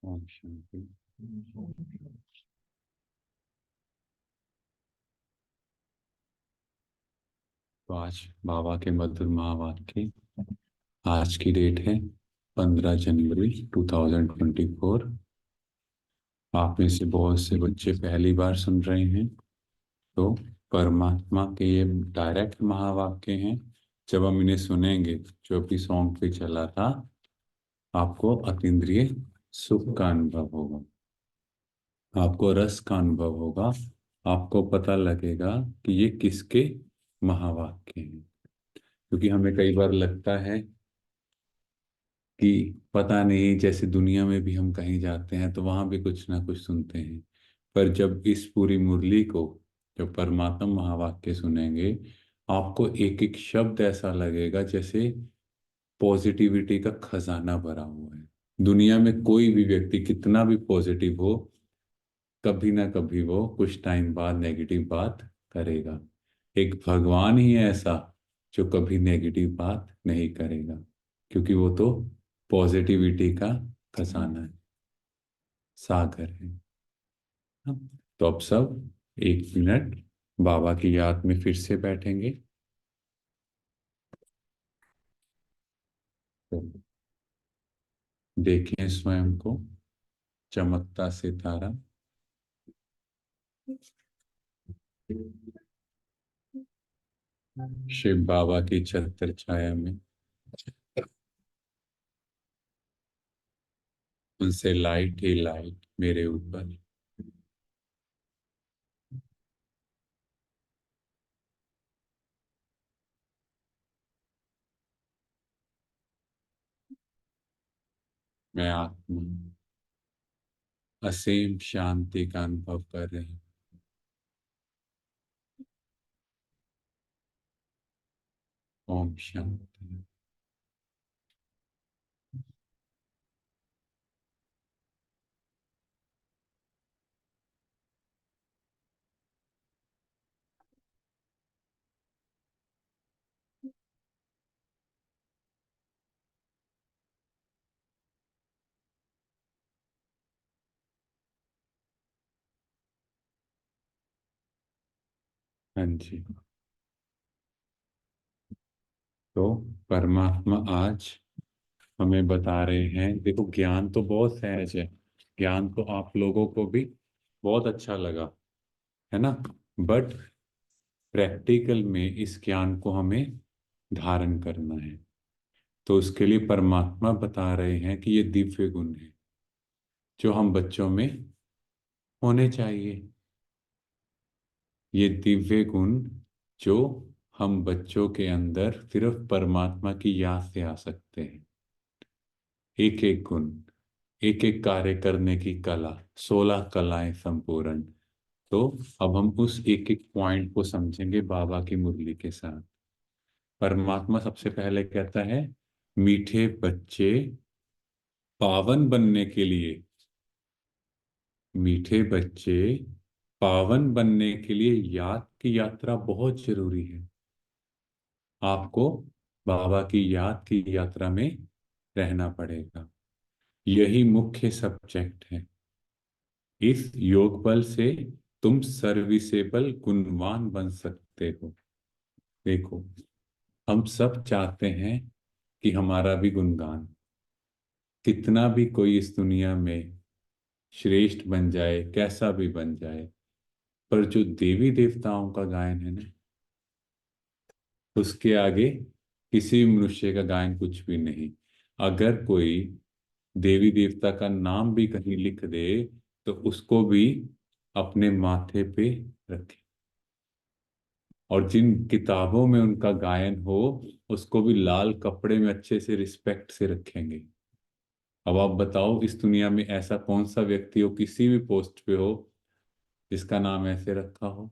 ओम शांति। तो आज बाबा के मधुर महावाक्य। आज की डेट है 15 जनवरी 2024। आप में से बहुत से बच्चे पहली बार सुन रहे हैं। तो परमात्मा के ये डायरेक्ट महावाक्य हैं। जब हम इन्हें सुनेंगे, जो भी सॉन्ग पे चला था, आपको अतीन्द्रिय सुख का अनुभव होगा, आपको रस का अनुभव होगा, आपको पता लगेगा कि ये किसके महावाक्य हैं। क्योंकि हमें कई बार लगता है कि पता नहीं, जैसे दुनिया में भी हम कहीं जाते हैं तो वहां भी कुछ ना कुछ सुनते हैं। पर जब इस पूरी मुरली को, जब परमात्मा महावाक्य सुनेंगे, आपको एक एक शब्द ऐसा लगेगा जैसे पॉजिटिविटी का खजाना भरा हुआ है। दुनिया में कोई भी व्यक्ति कितना भी पॉजिटिव हो, कभी ना कभी वो कुछ टाइम बाद नेगेटिव बात करेगा। एक भगवान ही है ऐसा जो कभी नेगेटिव बात नहीं करेगा, क्योंकि वो तो पॉजिटिविटी का खजाना है, सागर है। हाँ? तो अब सब 1 मिनट बाबा की याद में फिर से बैठेंगे। तो देखें स्वयं को चमकता सितारा, शिव बाबा की छत्र छाया में। उनसे लाइट ही लाइट मेरे ऊपर। मैं आत्मा असीम शांति का अनुभव कर रही हूँ। ओम शांति। हाँ जी। तो परमात्मा आज हमें बता रहे हैं, देखो ज्ञान तो बहुत सहज है, ज्ञान तो आप लोगों को भी बहुत अच्छा लगा, है ना। बट प्रैक्टिकल में इस ज्ञान को हमें धारण करना है। तो उसके लिए परमात्मा बता रहे हैं कि ये दिव्य गुण है जो हम बच्चों में होने चाहिए। ये दिव्य गुण जो हम बच्चों के अंदर सिर्फ परमात्मा की याद से आ सकते हैं। एक एक गुण, एक एक कार्य करने की कला, 16 कलाएं संपूर्ण। तो अब हम उस एक एक पॉइंट को समझेंगे बाबा की मुरली के साथ। परमात्मा सबसे पहले कहता है, मीठे बच्चे पावन बनने के लिए, मीठे बच्चे पावन बनने के लिए याद की यात्रा बहुत जरूरी है। आपको बाबा की याद की यात्रा में रहना पड़ेगा। यही मुख्य सब्जेक्ट है। इस योग बल से तुम सर्विसेबल गुणवान बन सकते हो। देखो, हम सब चाहते हैं कि हमारा भी गुणगान, कितना भी कोई इस दुनिया में श्रेष्ठ बन जाए, कैसा भी बन जाए, पर जो देवी देवताओं का गायन है ना, उसके आगे किसी मनुष्य का गायन कुछ भी नहीं। अगर कोई देवी देवता का नाम भी कहीं लिख दे, तो उसको भी अपने माथे पे रखे, और जिन किताबों में उनका गायन हो, उसको भी लाल कपड़े में अच्छे से रिस्पेक्ट से रखेंगे। अब आप बताओ, इस दुनिया में ऐसा कौन सा व्यक्ति हो, किसी भी पोस्ट पे हो, जिसका नाम ऐसे रखा हो।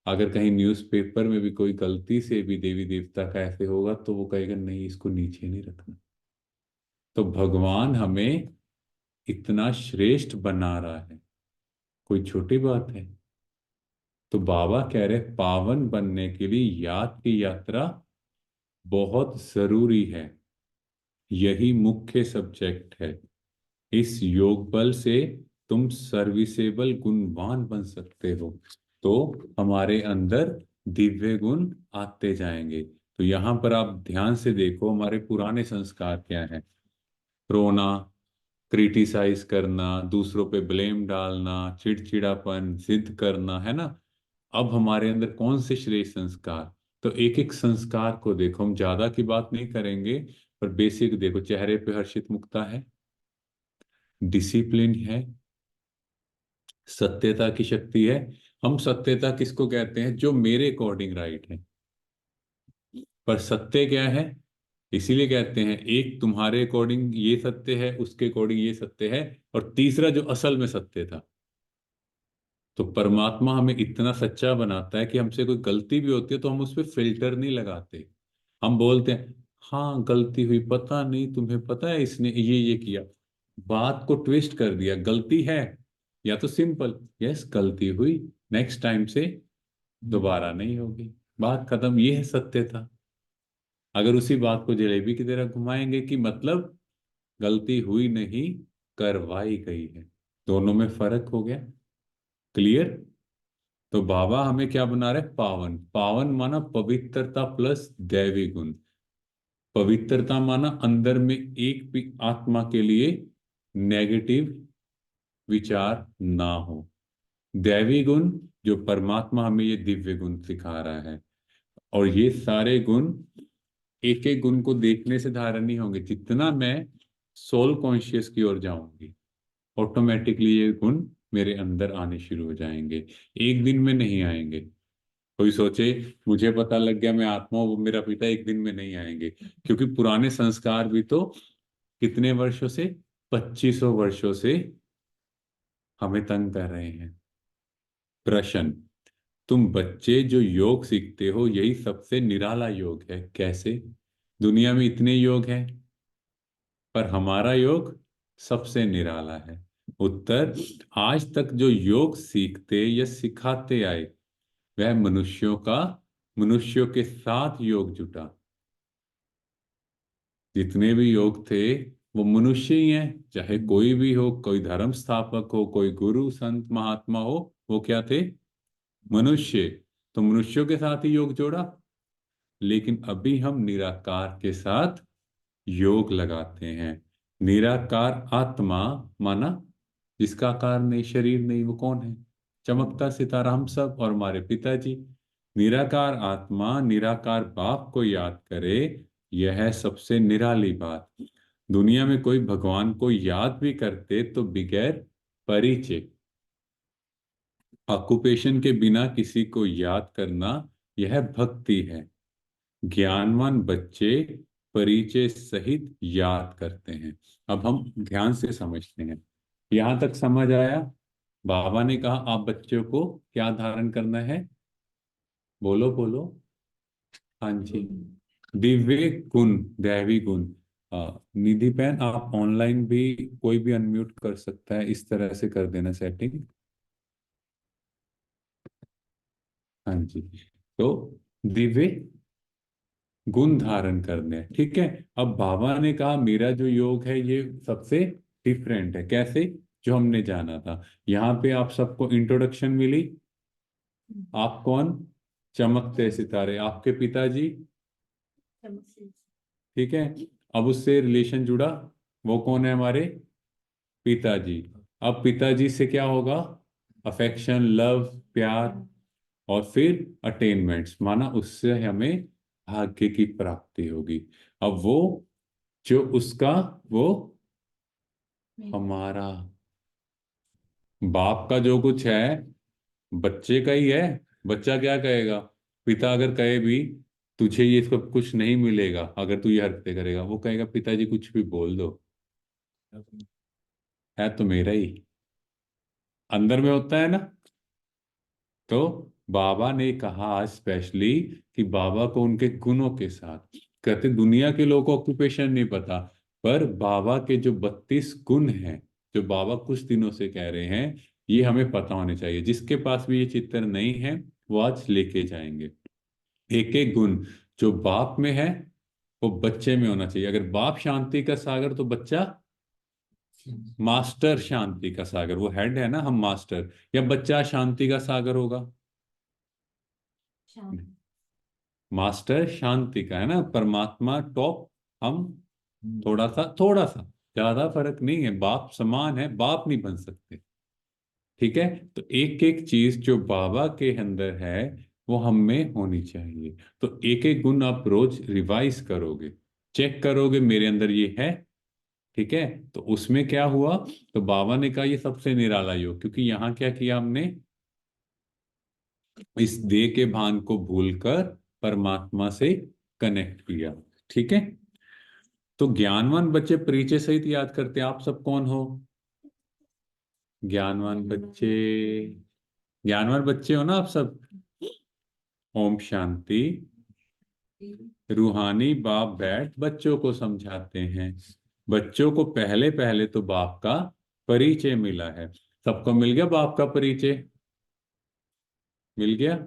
अगर कहीं न्यूज़पेपर में भी कोई गलती से भी देवी देवता का ऐसे होगा, तो वो कहेगा नहीं, इसको नीचे नहीं रखना। तो भगवान हमें इतना श्रेष्ठ बना रहा है, कोई छोटी बात है। तो बाबा कह रहे पावन बनने के लिए याद की यात्रा बहुत जरूरी है। यही मुख्य सब्जेक्ट है। इस योग बल से तुम सर्विसेबल गुणवान बन सकते हो। तो हमारे अंदर दिव्य गुण आते जाएंगे। तो यहाँ पर आप ध्यान से देखो हमारे पुराने संस्कार क्या है। रोना, क्रिटिसाइज करना, दूसरों पे ब्लेम डालना, चिड़चिड़ापन, जिद करना, है ना। अब हमारे अंदर कौन से श्रेष्ठ संस्कार। तो एक एक संस्कार को देखो, हम ज्यादा की बात नहीं करेंगे, पर बेसिक देखो। चेहरे पे हर्षित मुक्ता है, डिसिप्लिन है, सत्यता की शक्ति है। हम सत्यता किसको कहते हैं? जो मेरे अकॉर्डिंग राइट है। पर सत्य क्या है? इसीलिए कहते हैं एक तुम्हारे अकॉर्डिंग ये सत्य है, उसके अकॉर्डिंग ये सत्य है, और तीसरा जो असल में सत्य था। तो परमात्मा हमें इतना सच्चा बनाता है कि हमसे कोई गलती भी होती है तो हम उस पर फिल्टर नहीं लगाते। हम बोलते हैं हाँ गलती हुई, पता नहीं तुम्हें पता है इसने ये किया। बात को ट्विस्ट कर दिया, गलती है, या तो सिंपल यस गलती हुई, नेक्स्ट टाइम से दोबारा नहीं होगी, बात खत्म। ये है सत्यता। अगर उसी बात को जलेबी की तरह घुमाएंगे कि मतलब गलती हुई नहीं, करवाई गई है, दोनों में फर्क हो गया। क्लियर? तो बाबा हमें क्या बना रहे? पावन। पावन माना पवित्रता प्लस दैवी गुण। पवित्रता माना अंदर में एक भी आत्मा के लिए नेगेटिव विचार ना हो। दैवी गुण, जो परमात्मा हमें ये दिव्य गुण सिखा रहा है। और ये सारे गुण एक एक गुण को देखने से धारण नहीं होंगे। जितना मैं सोल कॉन्शियस की ओर जाऊंगी, ऑटोमेटिकली ये गुण मेरे अंदर आने शुरू हो जाएंगे। एक दिन में नहीं आएंगे। कोई सोचे मुझे पता लग गया मैं आत्मा हूं, वो मेरा पिता, एक दिन में नहीं आएंगे। क्योंकि पुराने संस्कार भी तो कितने वर्षों से, 2500 वर्षों से हमें तंग कर रहे हैं। प्रश्न, तुम बच्चे जो योग सीखते हो यही सबसे निराला योग है। कैसे? दुनिया में इतने योग हैं, पर हमारा योग सबसे निराला है। उत्तर, आज तक जो योग सीखते या सिखाते आए वह मनुष्यों के साथ योग जुटा। जितने भी योग थे वो मनुष्य ही हैं। चाहे कोई भी हो, कोई धर्म स्थापक हो, कोई गुरु संत महात्मा हो, वो क्या थे? मनुष्य। तो मनुष्यों के साथ ही योग जोड़ा। लेकिन अभी हम निराकार के साथ योग लगाते हैं। निराकार आत्मा माना जिसका आकार नहीं, शरीर नहीं, वो कौन है? चमकता सितारा, हम सब और हमारे पिताजी। निराकार आत्मा निराकार बाप को याद करे, यह है सबसे निराली बात। दुनिया में कोई भगवान को याद भी करते तो बगैर परिचय, ऑक्यूपेशन के बिना किसी को याद करना, यह भक्ति है। ज्ञानवान बच्चे परिचय सहित याद करते हैं। अब हम ध्यान से समझते हैं। यहां तक समझ आया? बाबा ने कहा आप बच्चों को क्या धारण करना है? बोलो बोलो। हाँ जी, दिव्य गुण, दैवी गुण। निधि बहन आप ऑनलाइन भी, कोई भी अनम्यूट कर सकता है, इस तरह से कर देना सेटिंग। हाँ जी। तो दिव्य गुण धारण करने हैं, ठीक है। अब बाबा ने कहा मेरा जो योग है ये सबसे डिफरेंट है। कैसे? जो हमने जाना था। यहाँ पे आप सबको इंट्रोडक्शन मिली। आप कौन? चमकते सितारे। आपके पिताजी, ठीक है। अब उससे रिलेशन जुड़ा, वो कौन है? हमारे पिताजी। अब पिताजी से क्या होगा? अफेक्शन, लव, प्यार, और फिर अटेनमेंट्स, माना उससे हमें भाग्य की प्राप्ति होगी। अब वो जो उसका, वो हमारा बाप का जो कुछ है बच्चे का ही है। बच्चा क्या कहेगा? पिता अगर कहे भी तुझे ये सब कुछ नहीं मिलेगा अगर तू ये हरकतें करेगा, वो कहेगा पिताजी कुछ भी बोल दो, है तो मेरा ही। अंदर में होता है ना। तो बाबा ने कहा आज स्पेशली कि बाबा को उनके गुणों के साथ, कहते दुनिया के लोगों को ऑक्यूपेशन नहीं पता, पर बाबा के जो 32 गुण हैं, जो बाबा कुछ दिनों से कह रहे हैं, ये हमें पता होने चाहिए। जिसके पास भी ये चित्र नहीं है वो आज लेके जाएंगे। एक एक गुण जो बाप में है वो बच्चे में होना चाहिए। अगर बाप शांति का सागर तो बच्चा मास्टर शांति का सागर, वो हेड है ना, हम मास्टर, या बच्चा शांति का सागर होगा? मास्टर शांति का है ना, परमात्मा टॉप, हम थोड़ा सा, ज्यादा फर्क नहीं है, बाप समान है, बाप नहीं बन सकते। ठीक है, तो एक एक चीज जो बाबा के अंदर है वो हम में होनी चाहिए। तो एक एक गुण आप रोज रिवाइज करोगे, चेक करोगे मेरे अंदर ये है। ठीक है, तो उसमें क्या हुआ, तो बाबा ने कहा ये सबसे निराला योग, क्योंकि यहाँ क्या किया हमने, इस देह के भान को भूलकर परमात्मा से कनेक्ट किया। ठीक है, तो ज्ञानवान बच्चे परिचय सहित याद करते हैं। आप सब कौन हो? ज्ञानवान बच्चे, ज्ञानवान बच्चे हो ना आप सब? ओम शांति। रूहानी बाप बैठ बच्चों को समझाते हैं। बच्चों को पहले पहले तो बाप का परिचय मिला है। सबको मिल गया बाप का परिचय? मिल गया।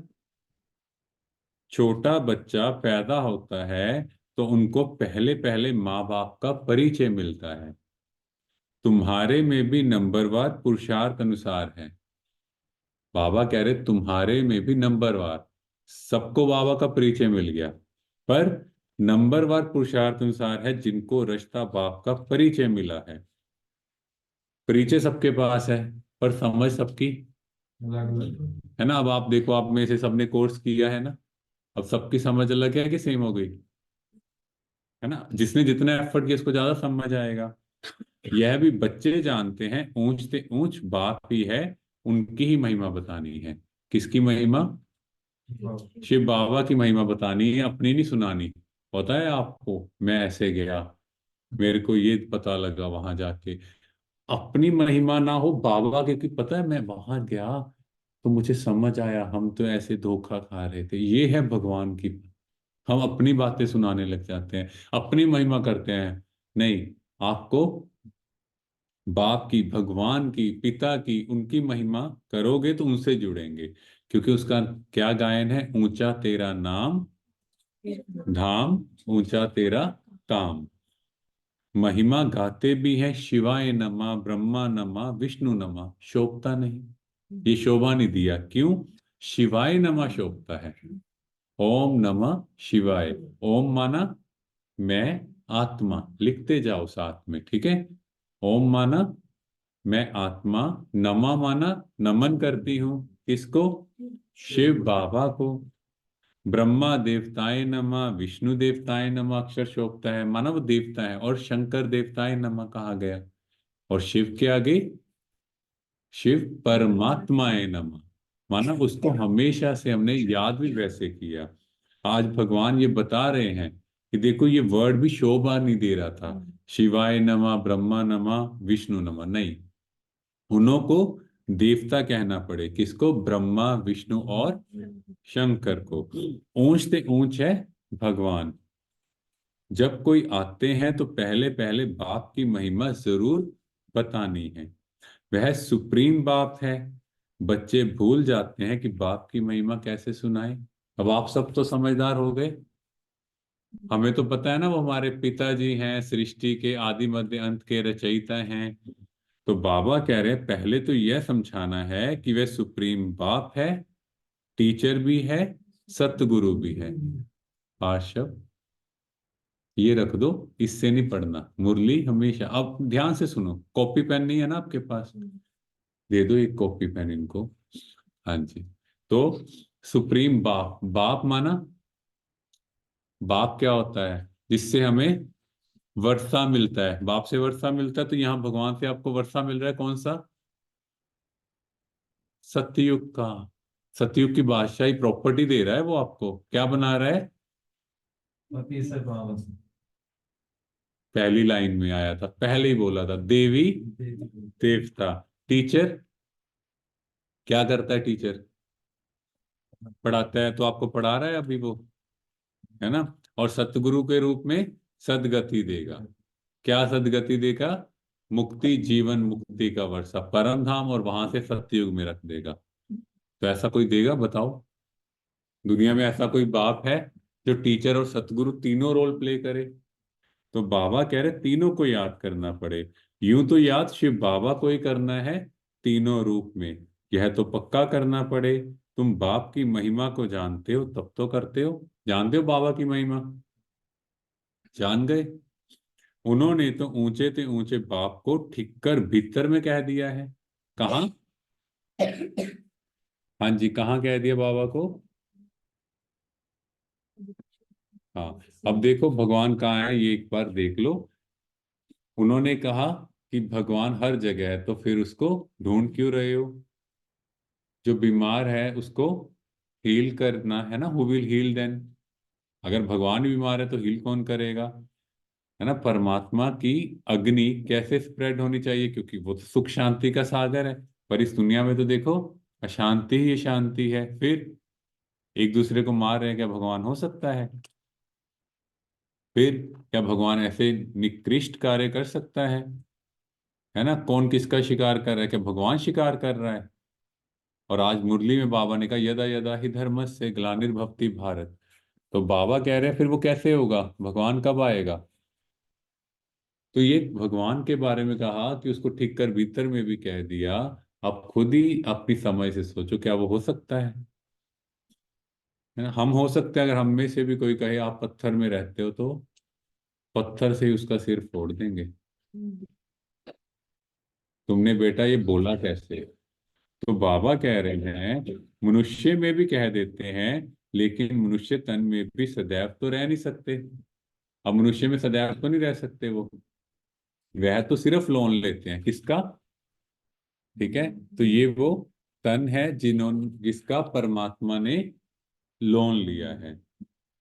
छोटा बच्चा पैदा होता है तो उनको पहले पहले माँ बाप का परिचय मिलता है। तुम्हारे में भी नंबरवार पुरुषार्थ अनुसार है। बाबा कह रहे तुम्हारे में भी नंबरवार, सबको बाबा का परिचय मिल गया, पर नंबरवार पुरुषार्थ अनुसार है जिनको रश्ता बाप का परिचय मिला है। परिचय सबके पास है, पर समझ सबकी है ना। अब आप देखो, आप में से सबने कोर्स किया है ना, अब सबकी समझ अलग है कि सेम हो गई? है ना, जिसने जितना एफर्ट किया उसको ज्यादा समझ आएगा। यह भी बच्चे जानते हैं ऊंच से ऊंच बाप ही है, उनकी ही महिमा बतानी है। किसकी महिमा? शिव बाबा की महिमा बतानी है, अपनी नहीं सुनानी। पता है आपको, मैं ऐसे गया, मेरे को ये पता लगा वहां जाके, अपनी महिमा ना हो बाबा की, क्योंकि पता है मैं वहां गया तो मुझे समझ आया हम तो ऐसे धोखा खा रहे थे, ये है भगवान की। हम अपनी बातें सुनाने लग जाते हैं, अपनी महिमा करते हैं। नहीं, आपको बाप की, भगवान की, पिता की, उनकी महिमा करोगे तो उनसे जुड़ेंगे। क्योंकि उसका क्या गायन है, ऊंचा तेरा नाम धाम, ऊंचा तेरा काम। महिमा गाते भी हैं, शिवाय नमः, ब्रह्मा नमः, विष्णु नमः, शोभता नहीं, ये शोभा नहीं दिया, क्यों? शिवाय नमः शोभता है। ओम नमः शिवाय, ओम माना मैं आत्मा, लिखते जाओ साथ में, ठीक है। ओम माना मैं आत्मा, नमा माना नमन करती हूँ, किसको? शिव बाबा को। ब्रह्मा देवताए नमः, विष्णु देवताए नमः, अक्षर शोभता है, मानव देवता है, और शंकर देवताए नमः कहा गया। और शिव के आगे शिव परमात्माए नमः, माना उसको हमेशा से हमने याद भी वैसे किया। आज भगवान ये बता रहे हैं कि देखो ये वर्ड भी शोभा नहीं दे रहा था, शिवाय नमः, ब्रह्मा नमः, विष्णु नमः, नहीं, उन्हों को देवता कहना पड़े, किसको? ब्रह्मा विष्णु और शंकर को। ऊंच से ऊंच है भगवान। जब कोई आते हैं तो पहले पहले बाप की महिमा जरूर बतानी है। वह सुप्रीम बाप है। बच्चे भूल जाते हैं कि बाप की महिमा कैसे सुनाए। अब आप सब तो समझदार हो गए, हमें तो पता है ना वो हमारे पिताजी हैं, सृष्टि के आदि मध्य अंत के रचयिता हैं। तो बाबा कह रहे हैं पहले तो यह समझाना है कि वह सुप्रीम बाप है, टीचर भी है, सतगुरु भी है। पार्षव ये रख दो, इससे नहीं पढ़ना मुरली हमेशा। अब ध्यान से सुनो, कॉपी पेन नहीं है ना आपके पास? दे दो एक कॉपी पेन इनको। हाँ जी। तो सुप्रीम बाप, बाप माना, बाप क्या होता है? जिससे हमें वर्षा मिलता है, बाप से वर्षा मिलता है, तो यहाँ भगवान से आपको वर्षा मिल रहा है, कौन सा? सतयुग का। सतयुग की बादशाही प्रॉपर्टी दे रहा है वो आपको, क्या बना रहा है? पहली लाइन में आया था, पहले ही बोला था, देवी देवता। टीचर क्या करता है? टीचर पढ़ाता है, तो आपको पढ़ा रहा है अभी वो, है ना। और सतगुरु के रूप में सदगति देगा। क्या सदगति देगा? मुक्ति, जीवन मुक्ति का वर्षा, परम धाम, और वहां से सतयुग में रख देगा। तो ऐसा कोई देगा बताओ? दुनिया में ऐसा कोई बाप है जो टीचर और सतगुरु तीनों रोल प्ले करे? तो बाबा कह रहे तीनों को याद करना पड़े। यूं तो याद शिव बाबा को ही करना है तीनों रूप में, यह तो पक्का करना पड़े। तुम बाप की महिमा को जानते हो तब तो करते हो। जानते हो बाबा की महिमा? जान गए। उन्होंने तो ऊंचे ते ऊंचे बाप को ठीक कर भीतर में कह दिया है। कहाँ? हाँ जी, कहाँ कह दिया बाबा को? हाँ। अब देखो भगवान कहाँ है, ये एक बार देख लो। उन्होंने कहा कि भगवान हर जगह है, तो फिर उसको ढूंढ क्यों रहे हो? जो बीमार है उसको हील करना है ना, हु विल हील देन? अगर भगवान ही बीमार है तो हील कौन करेगा? है ना। परमात्मा की अग्नि कैसे स्प्रेड होनी चाहिए, क्योंकि वो तो सुख शांति का सागर है। पर इस दुनिया में तो देखो अशांति ही शांति है। फिर एक दूसरे को मार रहे हैं, क्या भगवान हो सकता है? फिर क्या भगवान ऐसे निकृष्ट कार्य कर सकता है ना। कौन किसका शिकार कर रहा है? क्या भगवान शिकार कर रहा है? और आज मुरली में बाबा ने कहा यदा यदा ही धर्मस्य ग्लानिर्भवति भारत। तो बाबा कह रहे हैं फिर वो कैसे होगा, भगवान कब आएगा? तो ये भगवान के बारे में कहा कि उसको ठीक कर भीतर में भी कह दिया। आप खुद ही अपनी समझ से सोचो, क्या वो हो सकता है ना। हम हो सकते हैं, अगर हम में से भी कोई कहे आप पत्थर में रहते हो, तो पत्थर से ही उसका सिर फोड़ देंगे। तुमने बेटा ये बोला कैसे? तो बाबा कह रहे हैं मनुष्य में भी कह देते हैं, लेकिन मनुष्य तन में भी सदैव तो रह नहीं सकते। अब मनुष्य में सदैव तो नहीं रह सकते वो। वह तो सिर्फ लोन लेते हैं, किसका? ठीक है। तो ये वो तन है जिसका परमात्मा ने लोन लिया है।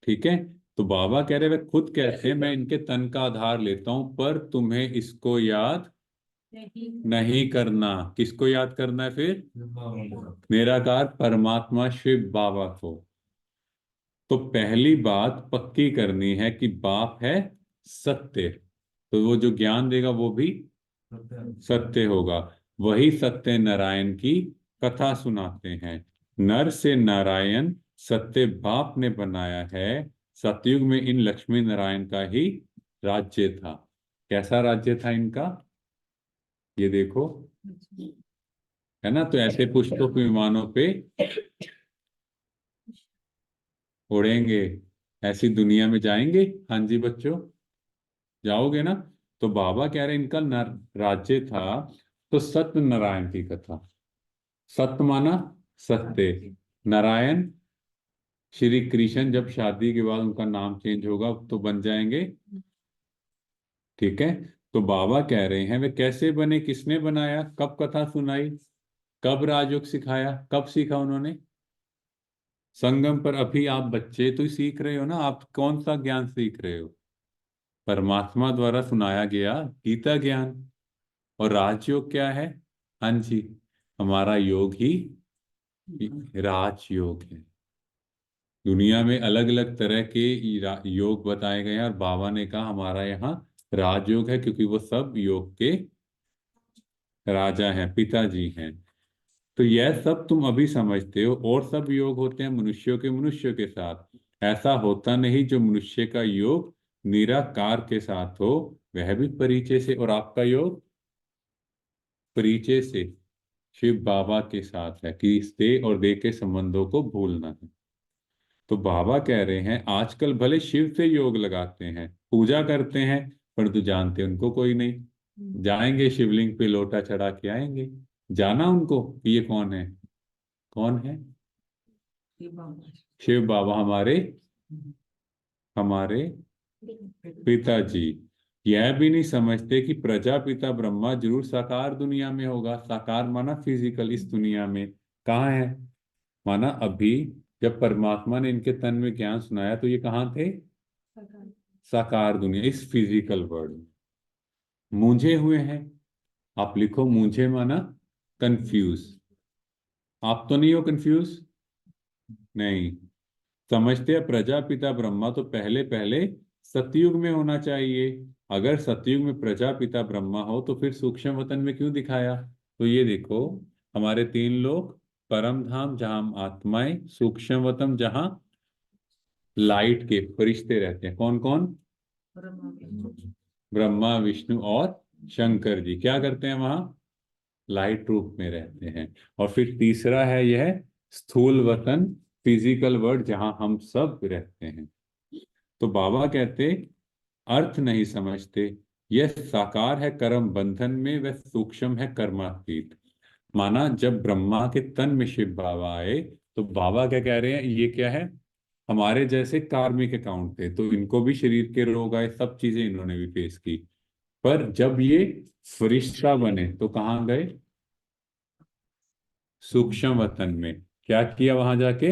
ठीक है। तो बाबा कह रहे वे खुद कहते हैं मैं इनके तन का आधार लेता हूं, पर तुम्हें इसको याद नहीं करना। किसको याद करना है फिर? निराकार परमात्मा शिव बाबा को। तो पहली बात पक्की करनी है कि बाप है सत्य, तो वो जो ज्ञान देगा वो भी सत्य होगा। वही सत्य नारायण की कथा सुनाते हैं। नर से नारायण सत्य बाप ने बनाया है। सतयुग में इन लक्ष्मी नारायण का ही राज्य था। कैसा राज्य था इनका? ये देखो, है ना। तो ऐसे पुष्पक विमानों पे उड़ेंगे, ऐसी दुनिया में जाएंगे। हाँ जी बच्चों, जाओगे ना। तो बाबा कह रहे इनका राज्य था। तो सत्य नारायण की कथा। सत्य माना सत्य। नारायण श्री कृष्ण, जब शादी के बाद उनका नाम चेंज होगा तो बन जाएंगे। ठीक है। तो बाबा कह रहे हैं वे कैसे बने, किसने बनाया, कब कथा सुनाई, कब राजयोग सिखाया, कब सीखा उन्होंने? संगम पर। अभी आप बच्चे तो ही सीख रहे हो ना, आप कौन सा ज्ञान सीख रहे हो? परमात्मा द्वारा सुनाया गया गीता ज्ञान। और राजयोग क्या है? हाँ जी, हमारा योग ही राजयोग है। दुनिया में अलग अलग तरह के योग बताए गए हैं, और बाबा ने कहा हमारा यहाँ राजयोग है, क्योंकि वो सब योग के राजा हैं, पिताजी हैं। तो यह सब तुम अभी समझते हो, और सब योग होते हैं मनुष्यों के साथ। ऐसा होता नहीं जो मनुष्य का योग निराकार के साथ हो, वह भी परिचय से। और आपका योग परिचय से शिव बाबा के साथ है, कि इस दे और दे के संबंधों को भूलना है। तो बाबा कह रहे हैं आजकल भले शिव से योग लगाते हैं, पूजा करते हैं, परंतु जानते उनको कोई नहीं। जाएंगे शिवलिंग पे लोटा चढ़ा के आएंगे, जाना उनको कि ये कौन है? कौन है? शिव बाबा हमारे हमारे पिताजी। यह भी नहीं समझते कि प्रजापिता ब्रह्मा जरूर साकार दुनिया में होगा। साकार माना फिजिकल, इस दुनिया में कहाँ है? माना अभी जब परमात्मा ने इनके तन में ज्ञान सुनाया तो ये कहाँ थे? साकार दुनिया, इस फिजिकल वर्ल्ड में मूंझे हुए हैं। आप लिखो मूंझे माना कंफ्यूज। आप तो नहीं हो कंफ्यूज? नहीं। समझते हैं प्रजापिता ब्रह्मा तो पहले पहले सतयुग में होना चाहिए। अगर सतयुग में प्रजापिता ब्रह्मा हो तो फिर सूक्ष्म वतन में क्यों दिखाया? तो ये देखो, हमारे तीन लोग, परम धाम जहां हम आत्माएं, सूक्ष्म वतन जहां लाइट के फरिश्ते रहते हैं। कौन कौन? ब्रह्मा विष्णु और शंकर जी क्या करते हैं वहां? लाइट रूप में रहते हैं। और फिर तीसरा है यह स्थूल वतन, फिजिकल वर्ल्ड, जहां हम सब रहते हैं। तो बाबा कहते अर्थ नहीं समझते, यह साकार है कर्म बंधन में, वह सूक्ष्म है कर्मातीत। माना जब ब्रह्मा के तन में शिव बाबा आए, तो बाबा क्या कह रहे हैं, ये क्या है, हमारे जैसे कार्मिक अकाउंट थे, तो इनको भी शरीर के रोग आए, सब चीजें इन्होंने भी फेस की। पर जब ये फरिश्ता बने तो कहाँ गए? सूक्ष्म वतन में। क्या किया वहां जाके?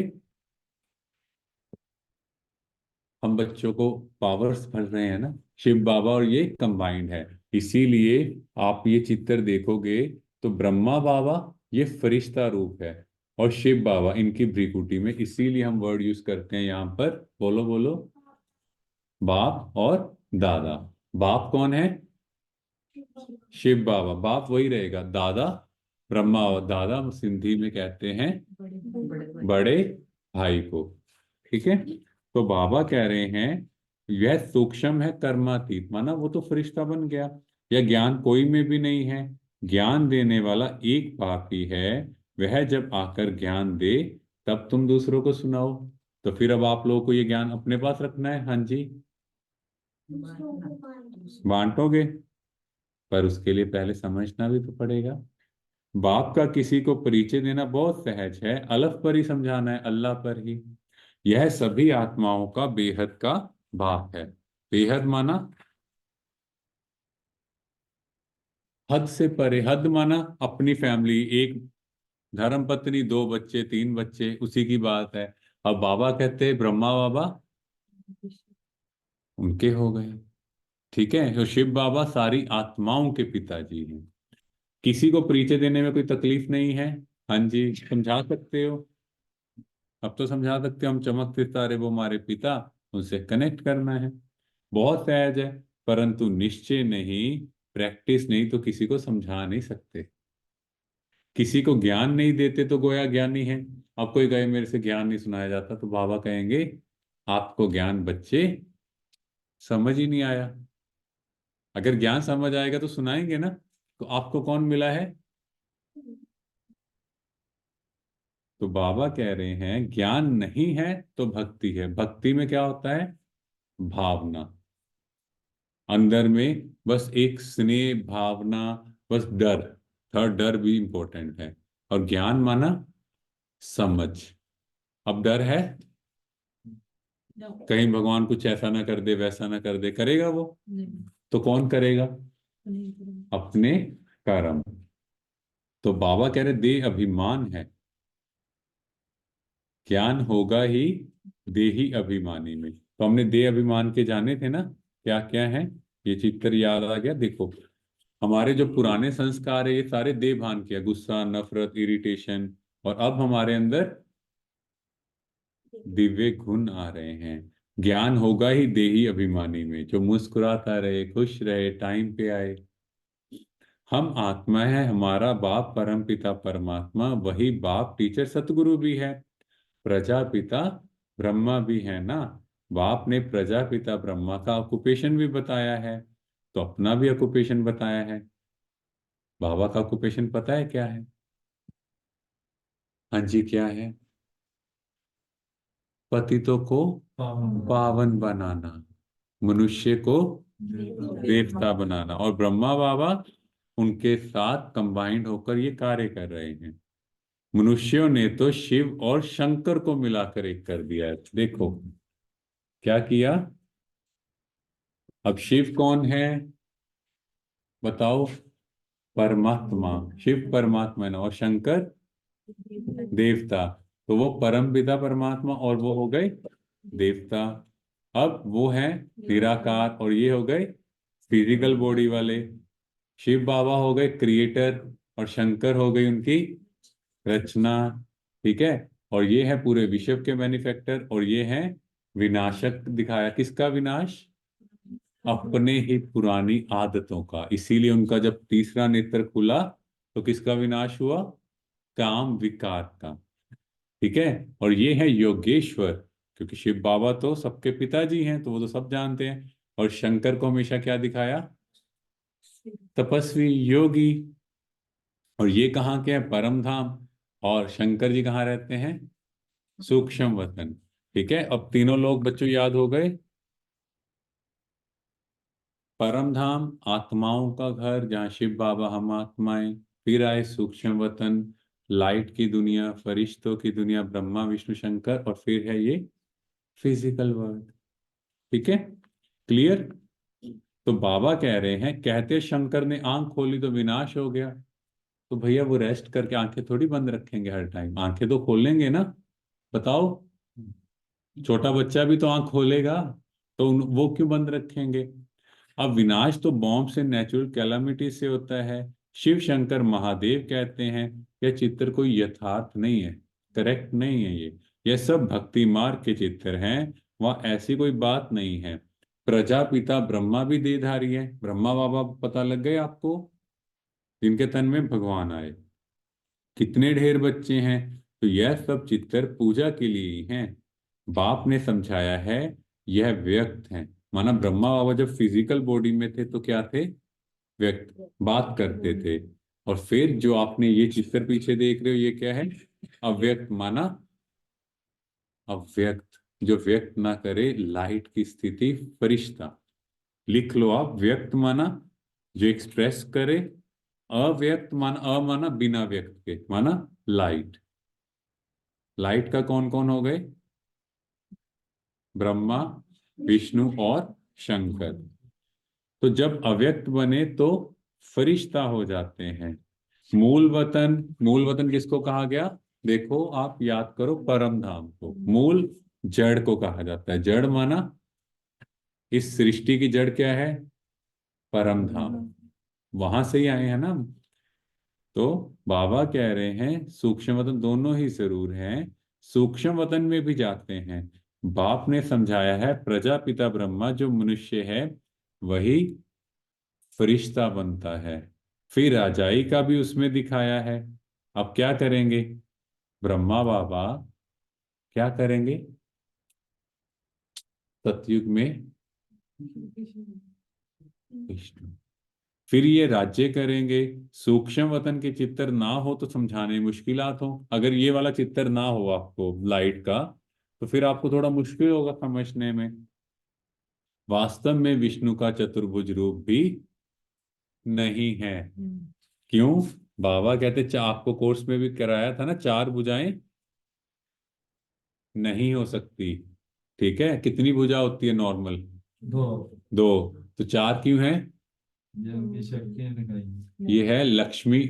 हम बच्चों को पावर्स पढ़ रहे हैं ना, शिव बाबा और ये कंबाइंड है। इसीलिए आप ये चित्र देखोगे तो ब्रह्मा बाबा ये फरिश्ता रूप है, और शिव बाबा इनकी भ्रिकुटी में। इसीलिए हम वर्ड यूज करते हैं यहाँ पर, बोलो बोलो, बाप और दादा। बाप कौन है? शिव बाबा। बाप वही रहेगा, दादा ब्रह्मा, और दादा सिंधी में कहते हैं बड़े भाई को। ठीक है। तो बाबा कह रहे हैं यह सूक्ष्म है कर्मातीत, माना वो तो फरिश्ता बन गया। यह ज्ञान कोई में भी नहीं है, ज्ञान देने वाला एक बाप ही है। वह जब आकर ज्ञान दे तब तुम दूसरों को सुनाओ। तो फिर अब आप लोगों को ये ज्ञान अपने पास रखना है। हाँ जी, बांटोगे, पर उसके लिए पहले समझना भी तो पड़ेगा। बाप का किसी को परिचय देना बहुत सहज है, अलग पर ही समझाना है, अल्लाह पर ही। यह सभी आत्माओं का बेहद का बाप है। बेहद माना हद से परे, हद माना अपनी फैमिली, एक धर्म पत्नी, दो बच्चे, तीन बच्चे, उसी की बात है। अब बाबा कहते हैं ब्रह्मा बाबा उनके हो गए। ठीक है, तो शिव बाबा सारी आत्माओं के पिताजी हैं। किसी को परिचय देने में कोई तकलीफ नहीं है। हाँ जी, समझा सकते हो। अब तो समझा सकते हो, हम चमकते तारे वो हमारे पिता, उनसे कनेक्ट करना है। बहुत सहज है। परंतु निश्चय नहीं, प्रैक्टिस नहीं तो किसी को समझा नहीं सकते। किसी को ज्ञान नहीं देते तो गोया ज्ञानी है। अब कोई कहे मेरे से ज्ञान नहीं सुनाया जाता, तो बाबा कहेंगे आपको ज्ञान बच्चे समझ ही नहीं आया। अगर ज्ञान समझ आएगा तो सुनाएंगे ना। तो आपको कौन मिला है? तो बाबा कह रहे हैं ज्ञान नहीं है तो भक्ति है। भक्ति में क्या होता है? भावना। अंदर में बस एक स्नेह भावना, बस डर। थर्ड डर भी इंपॉर्टेंट है। और ज्ञान माना समझ। अब डर है, कहीं भगवान कुछ ऐसा ना कर दे, वैसा ना कर दे, करेगा वो? तो कौन करेगा? अपने कर्म। तो बाबा कह रहे दे अभिमान है, ज्ञान होगा ही देही अभिमानी में। तो हमने दे अभिमान के जाने थे ना, क्या क्या है। ये चित्र याद आ गया, देखो। हमारे जो पुराने संस्कार है ये सारे देह भान किया, गुस्सा, नफरत, इरिटेशन। और अब हमारे अंदर दिव्य गुण आ रहे हैं। ज्ञान होगा ही देही अभिमानी में, जो मुस्कुराता रहे, खुश रहे, टाइम पे आए। हम आत्मा है, हमारा बाप परम पिता परमात्मा, वही बाप टीचर सतगुरु भी है। प्रजापिता ब्रह्मा भी है ना। बाप ने प्रजापिता ब्रह्मा का ऑक्युपेशन भी बताया है, तो अपना भी ऑक्युपेशन बताया है। बाबा का ऑक्युपेशन पता है क्या है? हाँ जी, क्या है? पतितों को पावन बनाना, मनुष्य को देवता बनाना। और ब्रह्मा बाबा उनके साथ कंबाइंड होकर ये कार्य कर रहे हैं। मनुष्यों ने तो शिव और शंकर को मिलाकर एक कर दिया है, देखो क्या किया। अब शिव कौन है बताओ? परमात्मा। शिव परमात्मा है ना, और शंकर देवता। तो वो परम पिता परमात्मा और वो हो गए देवता। अब वो है निराकार, और ये हो गए फिजिकल बॉडी वाले। शिव बाबा हो गए क्रिएटर, और शंकर हो गई उनकी रचना। ठीक है। और ये है पूरे विश्व के मैन्युफैक्चर, और ये है विनाशक। दिखाया किसका विनाश? अपने ही पुरानी आदतों का। इसीलिए उनका जब तीसरा नेत्र खुला तो किसका विनाश हुआ? काम विकार का। ठीक है। और ये है योगेश्वर, क्योंकि शिव बाबा तो सबके पिताजी हैं, तो वो तो सब जानते हैं। और शंकर को हमेशा क्या दिखाया? तपस्वी, योगी। और ये कहाँ के हैं? परम धाम। और शंकर जी कहाँ रहते हैं? सूक्ष्म वतन। ठीक है, अब तीनों लोग बच्चों याद हो गए। परम धाम आत्माओं का घर, जहाँ शिव बाबा हम आत्माएं। फिर आए सूक्ष्म वतन, लाइट की दुनिया, फरिश्तों की दुनिया, ब्रह्मा विष्णु शंकर। और फिर है ये फिजिकल वर्ल्ड। ठीक है, क्लियर। तो बाबा कह रहे हैं, कहते शंकर ने आंख खोली तो विनाश हो गया। तो भैया वो रेस्ट करके आंखें थोड़ी बंद रखेंगे हर टाइम, आंखें तो खोलेंगे ना। बताओ, छोटा बच्चा भी तो आंख खोलेगा, तो वो क्यों बंद रखेंगे? अब विनाश तो बॉम्ब से, नेचुरल कैलामिटी से होता है। शिव शंकर महादेव कहते हैं यह चित्र कोई यथार्थ नहीं है, करेक्ट नहीं है ये। यह सब भक्ति मार्ग के चित्र हैं, वहाँ ऐसी कोई बात नहीं है। प्रजापिता ब्रह्मा भी देहधारी है, ब्रह्मा बाबा पता लग गए आपको, जिनके तन में भगवान आए। कितने ढेर बच्चे हैं, तो यह सब चित्तर पूजा के लिए ही हैं। बाप ने समझाया है यह व्यक्त है। माना ब्रह्मा बाबा जब फिजिकल बॉडी में थे तो क्या थे? व्यक्त, बात करते थे। और फिर जो आपने ये चित्र पीछे देख रहे हो, ये क्या है? अव्यक्त। माना अव्यक्त, जो व्यक्त ना करे, लाइट की स्थिति, फरिश्ता। लिख लो आप, व्यक्त माना जो एक्सप्रेस करे, अव्यक्त माना, माना बिना व्यक्त के, माना लाइट। लाइट का कौन कौन हो गए? ब्रह्मा, विष्णु और शंकर। तो जब अव्यक्त बने तो फरिश्ता हो जाते हैं। मूल वतन, मूल वतन किसको कहा गया? देखो आप याद करो, परम धाम को। मूल जड़ को कहा जाता है। जड़ माना, इस सृष्टि की जड़ क्या है? परम धाम। वहां से ही आए हैं ना। तो बाबा कह रहे हैं सूक्ष्म वतन दोनों ही जरूर हैं, सूक्ष्म वतन में भी जाते हैं। बाप ने समझाया है प्रजापिता ब्रह्मा जो मनुष्य है वही फरिश्ता बनता है। फिर राजाई का भी उसमें दिखाया है। अब क्या करेंगे ब्रह्मा बाबा? क्या करेंगे सतयुग में? विष्णु। फिर ये राज्य करेंगे। सूक्ष्म वतन के चित्र ना हो तो समझाने में मुश्किलात हो। अगर ये वाला चित्र ना हो आपको लाइट का, तो फिर आपको थोड़ा मुश्किल होगा समझने में। वास्तव में विष्णु का चतुर्भुज रूप भी नहीं है। क्यों? बाबा कहते आपको कोर्स में भी कराया था ना, चार भुजाएं नहीं हो सकती। ठीक है, कितनी भुजा होती है नॉर्मल? दो। दो। तो चार क्यों है? ये उनकी शक्तियां दिखाई। ये है लक्ष्मी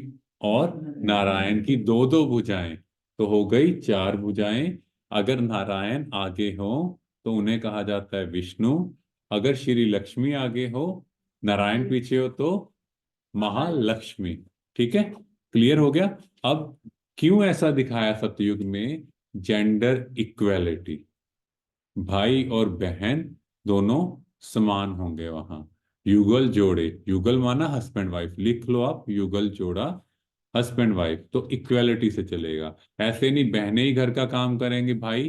और नारायण की दो दो भुजाएं, तो हो गई चार भुजाएं। अगर नारायण आगे हो तो उन्हें कहा जाता है विष्णु। अगर श्री लक्ष्मी आगे हो, नारायण पीछे हो, तो महालक्ष्मी। ठीक है, क्लियर हो गया। अब क्यों ऐसा दिखाया सतयुग में? जेंडर इक्वेलिटी, भाई और बहन दोनों समान होंगे वहां। युगल जोड़े, युगल माना हस्बैंड वाइफ, लिख लो आप, युगल जोड़ा हस्बैंड वाइफ, तो इक्वेलिटी से चलेगा। ऐसे नहीं बहनें ही घर का काम करेंगे भाई,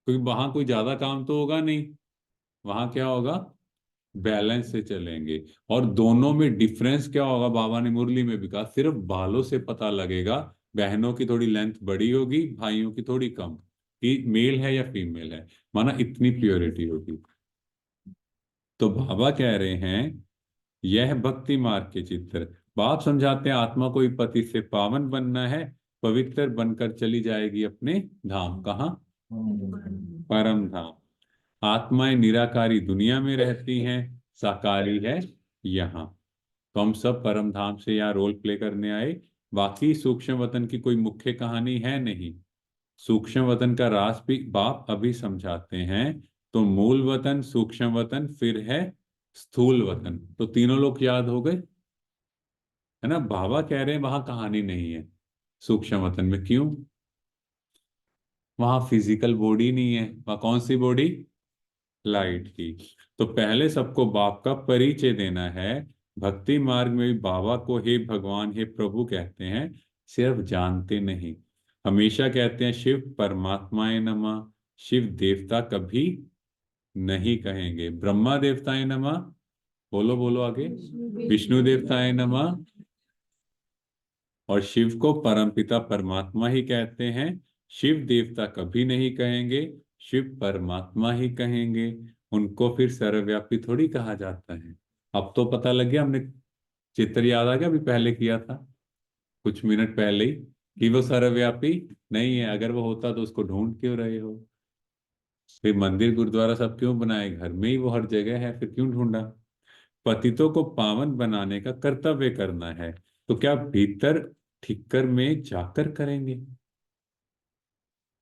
क्योंकि वहां कोई ज्यादा काम तो होगा नहीं। वहां क्या होगा? बैलेंस से चलेंगे। और दोनों में डिफरेंस क्या होगा? बाबा ने मुरली में भी कहा सिर्फ बालों से पता लगेगा। बहनों की थोड़ी लेंथ बड़ी होगी, भाइयों की थोड़ी कम, कि मेल है या फीमेल है। माना इतनी प्योरिटी होगी। तो बाबा कह रहे हैं यह भक्ति मार्ग के चित्र। बाप समझाते हैं आत्मा को ही पति से पावन बनना है, पवित्र बनकर चली जाएगी अपने धाम। कहाँ? परम धाम। आत्माएं निराकारी दुनिया में रहती हैं, साकारी है यहाँ। तो हम सब परम धाम से यहाँ रोल प्ले करने आए। बाकी सूक्ष्म वतन की कोई मुख्य कहानी है नहीं। सूक्ष्म वतन का राज भी बाप अभी समझाते हैं। तो मूल वतन, सूक्ष्म वतन, फिर है स्थूल वतन। तो तीनों लोग याद हो गए, है ना। बाबा कह रहे हैं वहां कहानी नहीं है सूक्ष्म वतन में। क्यों? वहां फिजिकल बॉडी नहीं है। वहां कौन सी बॉडी? लाइट की। तो पहले सबको बाप का परिचय देना है। भक्ति मार्ग में भी बाबा को हे भगवान, हे प्रभु कहते हैं, सिर्फ जानते नहीं। हमेशा कहते हैं शिव परमात्माए नमः। शिव देवता कभी नहीं कहेंगे ब्रह्मा देवताए नमः, बोलो बोलो आगे। विष्णु देवताय नमः। और शिव को परमपिता परमात्मा ही कहते हैं। शिव देवता कभी नहीं कहेंगे, शिव परमात्मा ही कहेंगे। उनको फिर सर्वव्यापी थोड़ी कहा जाता है। अब तो पता लग गया, हमने चित्र याद आ गया, अभी पहले किया था कुछ मिनट पहले ही, कि वो सर्वव्यापी नहीं है। अगर वो होता तो उसको ढूंढ क्यों रहे हो? फिर मंदिर गुरुद्वारा सब क्यों बनाए? घर में ही वो हर जगह है, फिर क्यों ढूंढा? पतितों को पावन बनाने का कर्तव्य करना है, तो क्या भीतर ठिक्कर में जाकर करेंगे?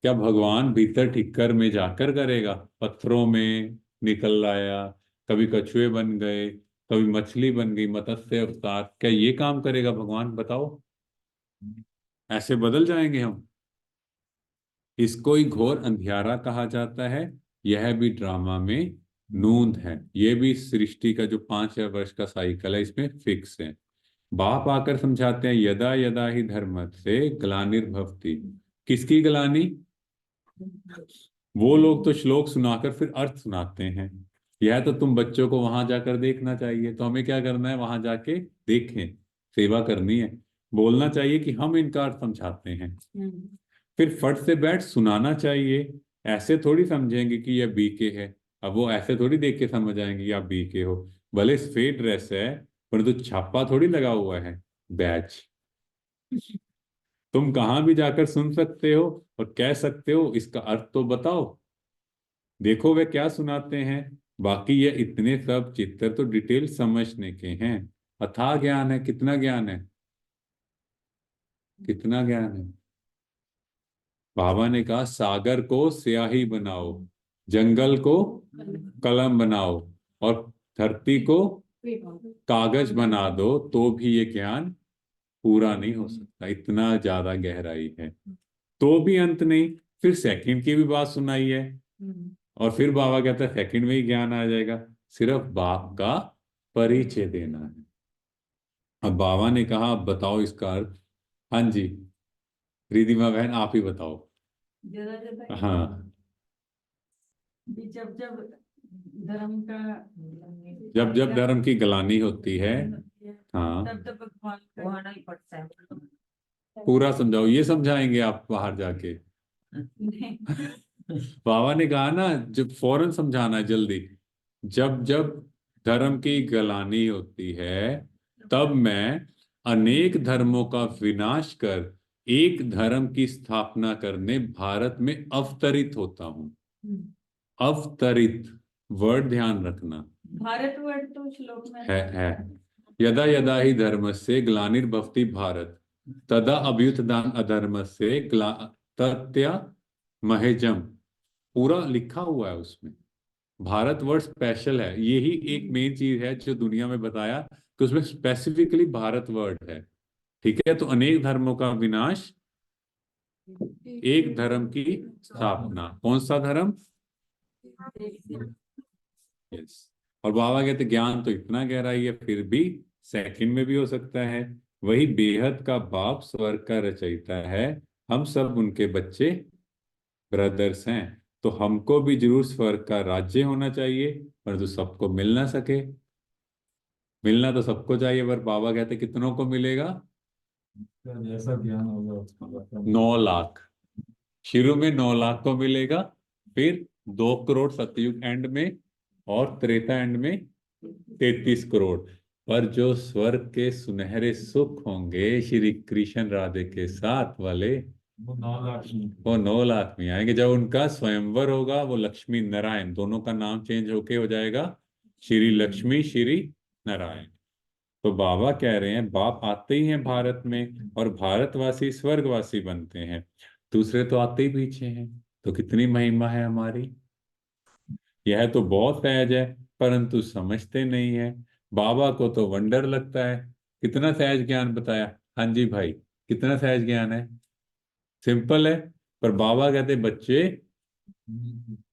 क्या भगवान भीतर ठिक्कर में जाकर करेगा? पत्थरों में निकल आया, कभी कछुए बन गए, कभी मछली बन गई, मत्स्य अवतार, क्या ये काम करेगा भगवान? बताओ, ऐसे बदल जाएंगे हम? इसको ही घोर अंधियारा कहा जाता है। यह भी ड्रामा में नूंद है। ये भी सृष्टि का जो 5,000 वर्ष का साइकिल है, इसमें फिक्स है। बाप आकर समझाते हैं, यदा यदा ही धर्म से ग्लानिर्भवति। किसकी ग्लानि? वो लोग तो श्लोक सुनाकर फिर अर्थ सुनाते हैं। यह तो तुम बच्चों को वहां जाकर देखना चाहिए, तो हमें क्या करना है? वहां जाके देखें, सेवा करनी है। बोलना चाहिए कि हम इनका अर्थ समझाते हैं, फिर फट से बैठ सुनाना चाहिए। ऐसे थोड़ी समझेंगे कि यह बीके है। अब वो ऐसे थोड़ी देख के समझ आएंगे कि आप बीके हो। भले सफेद ड्रेस है, परंतु छापा थोड़ी लगा हुआ है, बैच। तुम कहाँ भी जाकर सुन सकते हो और कह सकते हो, इसका अर्थ तो बताओ। देखो वे क्या सुनाते हैं। बाकी ये इतने सब चित्र तो डिटेल समझने के हैं। अथाह ज्ञान है। कितना ज्ञान है? कितना ज्ञान है? बाबा ने कहा, सागर को स्याही बनाओ, जंगल को कलम बनाओ, और धरती को कागज बना दो, तो भी ये ज्ञान पूरा नहीं हो सकता। इतना ज्यादा गहराई है, तो भी अंत नहीं। फिर सेकंड की भी बात सुनाई है, और फिर बाबा कहता है सेकंड में ही ज्ञान आ जाएगा। सिर्फ बाप का परिचय देना है। अब बाबा ने कहा, अब बताओ इसका अर्थ। हाँ जी, रिधिमा बहन आप ही बताओ। जरा जरा हाँ, जब जब धर्म का जब जब धर्म की गलानी होती है, हाँ, तब तब भगवान को आना ही पड़ता है। पूरा समझाओ। ये समझाएंगे आप बाहर जाके? नहीं, बाबा ने कहा ना, जब फौरन समझाना है, जल्दी। जब जब धर्म की गलानी होती है, तब मैं अनेक धर्मों का विनाश कर एक धर्म की स्थापना करने भारत में अवतरित होता हूं। अवतरित वर्ड ध्यान रखना। भारत वर्ड तो श्लोक में है। यदा यदा ही धर्मस्य ग्लानिर्भवति भारत, तदा अभ्युत्थान अधर्मस्य तत्या महेजम। पूरा लिखा हुआ है उसमें। भारत वर्ड स्पेशल है। यही एक मेन चीज है जो दुनिया में बताया कि उसमें स्पेसिफिकली भारत वर्ड है। ठीक है, तो अनेक धर्मों का विनाश, एक धर्म की स्थापना। कौन सा धर्म? यस। और बाबा कहते ज्ञान तो इतना गहराई है, फिर भी सेकंड में भी हो सकता है। वही बेहद का बाप स्वर्ग का रचयिता है। हम सब उनके बच्चे, ब्रदर्स हैं। तो हमको भी जरूर स्वर्ग का राज्य होना चाहिए, परंतु सबको मिल ना सके। मिलना तो सबको चाहिए, पर बाबा कहते कितनों को मिलेगा? जैसा ज्ञान होगा उसको बताओ। 9 लाख। शुरू में 9 लाख को मिलेगा, फिर 2 करोड़ सतयुग एंड में, और त्रेता एंड में 33 करोड़। पर जो स्वर्ग के सुनहरे सुख होंगे श्री कृष्ण राधे के साथ वाले, वो 9 लाख वो 9 लाख में आएंगे। जब उनका स्वयंवर होगा, वो लक्ष्मी नारायण दोनों का नाम चेंज होके हो जाएगा श्री लक्ष्मी श्री नारायण। तो बाबा कह रहे हैं, बाप आते ही हैं भारत में, और भारतवासी स्वर्गवासी बनते हैं। दूसरे तो आते ही पीछे हैं। तो कितनी महिमा है हमारी। यह तो बहुत सहज है, परंतु समझते नहीं है। बाबा को तो वंडर लगता है। कितना सहज ज्ञान बताया। हाँ जी भाई, कितना सहज ज्ञान है, सिंपल है। पर बाबा कहते बच्चे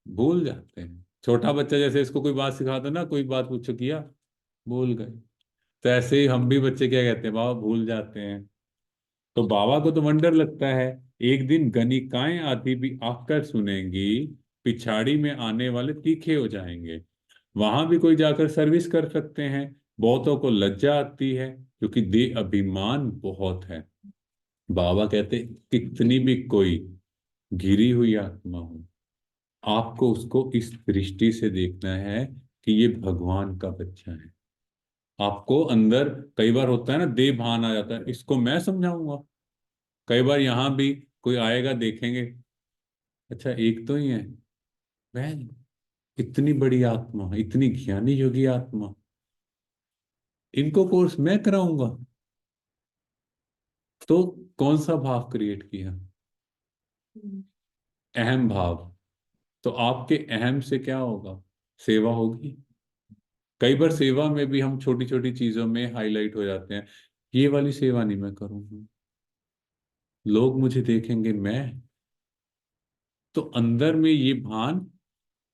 भूल जाते हैं। छोटा बच्चा जैसे, इसको कोई बात सिखा दो ना, कोई बात पूछो, किया, भूल गए। तो ऐसे ही हम भी बच्चे क्या कहते हैं, बाबा भूल जाते हैं। तो बाबा को तो वंडर लगता है। एक दिन गणिकाएं आदि भी आकर सुनेंगी, पिछाड़ी में आने वाले तीखे हो जाएंगे। वहां भी कोई जाकर सर्विस कर सकते हैं। बहुतों को लज्जा आती है क्योंकि दे अभिमान बहुत है। बाबा कहते कितनी भी कोई घिरी हुई आत्मा हो, आपको उसको इस दृष्टि से देखना है कि ये भगवान का बच्चा है। आपको अंदर कई बार होता है ना, देह भान आ जाता है, इसको मैं समझाऊंगा। कई बार यहां भी कोई आएगा, देखेंगे, अच्छा एक तो ही है, वह इतनी बड़ी आत्मा, इतनी ज्ञानी योगी आत्मा, इनको कोर्स मैं कराऊंगा। तो कौन सा भाव क्रिएट किया? अहम भाव। तो आपके अहम से क्या होगा? सेवा होगी। कई बार सेवा में भी हम छोटी छोटी चीजों में हाईलाइट हो जाते हैं, ये वाली सेवा नहीं मैं करूंगा, लोग मुझे देखेंगे मैं। तो अंदर में ये भान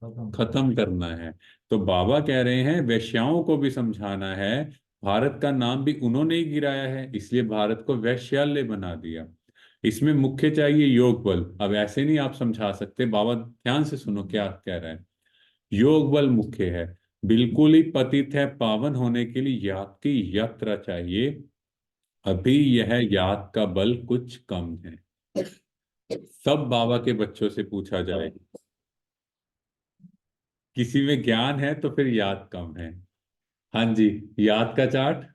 खत्म। खत्म करना है। तो बाबा कह रहे हैं वैश्याओं को भी समझाना है। भारत का नाम भी उन्होंने ही गिराया है, इसलिए भारत को वैश्यालय बना दिया। इसमें मुख्य चाहिए योग बल। अब ऐसे नहीं आप समझा सकते, बाबा ध्यान से सुनो क्या कह रहा है। योग बल मुख्य है, बिल्कुल ही पतित है, पावन होने के लिए याद की यात्रा चाहिए। अभी यह याद का बल कुछ कम है। सब बाबा के बच्चों से पूछा जाए, किसी में ज्ञान है तो फिर याद कम है। हाँ जी, याद का चार्ट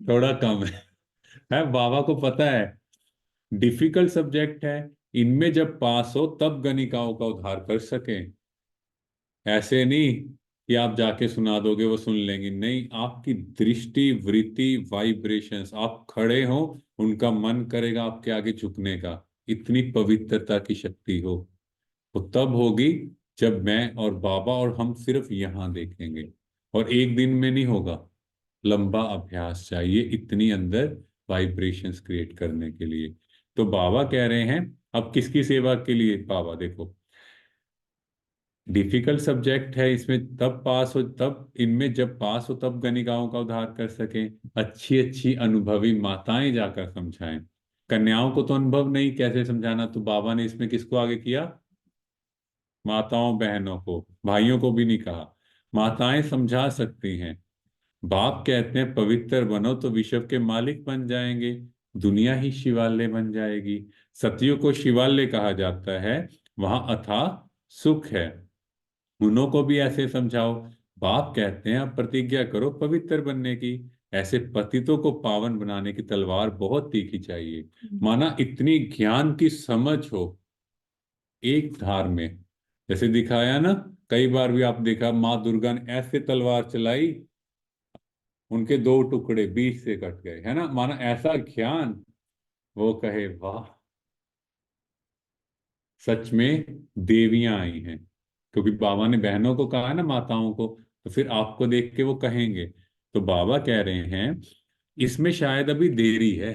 थोड़ा कम है बाबा को पता है डिफिकल्ट सब्जेक्ट है, इनमें जब पास हो तब गणिकाओं का उद्धार कर सकें। ऐसे नहीं कि आप जाके सुना दोगे वो सुन लेंगे, नहीं, आपकी दृष्टि वृत्ति वाइब्रेशंस, आप खड़े हो, उनका मन करेगा आपके आगे झुकने का, इतनी पवित्रता की शक्ति हो। वो तब होगी जब मैं और बाबा और हम सिर्फ यहाँ देखेंगे। और एक दिन में नहीं होगा, लंबा अभ्यास चाहिए इतनी अंदर वाइब्रेशंस क्रिएट करने के लिए। तो बाबा कह रहे हैं, अब किसकी सेवा के लिए? बाबा देखो, डिफिकल्ट सब्जेक्ट है, इसमें तब पास हो, तब इनमें जब पास हो तब गणिकाओं का उद्धार कर सकें। अच्छी अच्छी अनुभवी माताएं जाकर समझाएं। कन्याओं को तो अनुभव नहीं, कैसे समझाना, तो बाबा ने इसमें किसको आगे किया? माताओं बहनों को, भाइयों को भी नहीं कहा। माताएं समझा सकती हैं। बाप कहते हैं पवित्र बनो तो विश्व के मालिक बन जाएंगे, दुनिया ही शिवालय बन जाएगी। सतियों को शिवालय कहा जाता है, वहां अथाह सुख है। उन्हों को भी ऐसे समझाओ। बाप कहते हैं अब प्रतिज्ञा करो पवित्र बनने की। ऐसे पतितों को पावन बनाने की तलवार बहुत तीखी चाहिए। माना इतनी ज्ञान की समझ हो एक धार में, जैसे दिखाया ना, कई बार भी आप देखा माँ दुर्गा ने ऐसे तलवार चलाई, उनके दो टुकड़े बीच से कट गए, है ना, माना ऐसा ज्ञान। वो कहे वाह, सच में देवियां आई हैं। क्योंकि बाबा ने बहनों को कहा है ना, माताओं को, तो फिर आपको देख के वो कहेंगे। तो बाबा कह रहे हैं इसमें शायद अभी देरी है,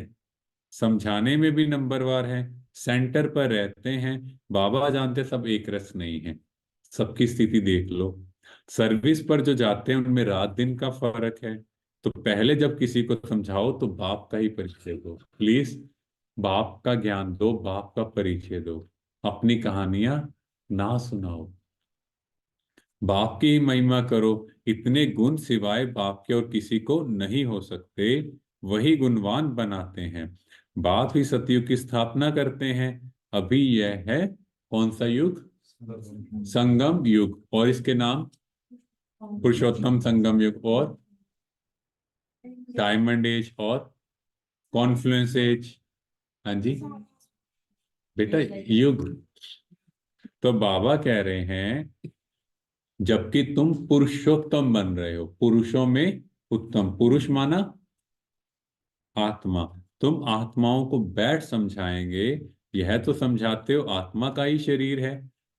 समझाने में भी नंबरवार है, सेंटर पर रहते हैं। बाबा जानते सब एक रस नहीं है, सबकी स्थिति देख लो। सर्विस पर जो जाते हैं उनमें रात दिन का फर्क है। तो पहले जब किसी को समझाओ तो बाप का ही परिचय दो प्लीज। बाप का ज्ञान दो, बाप का परिचय दो, अपनी कहानियां ना सुनाओ, बाप की ही महिमा करो। इतने गुण सिवाय बाप के और किसी को नहीं हो सकते, वही गुणवान बनाते हैं। बाप ही सतयुग की स्थापना करते हैं। अभी यह है कौन सा युग? संगम युग। और इसके नाम पुरुषोत्तम संगम युग, और डायमंड एज, और कॉन्फ्लुएंस एज। हाँ जी बेटा, युग। तो बाबा कह रहे हैं जबकि तुम पुरुषोत्तम बन रहे हो, पुरुषों में उत्तम, पुरुष माना आत्मा, तुम आत्माओं को बैठ समझाएंगे। यह तो समझाते हो आत्मा का ही शरीर है,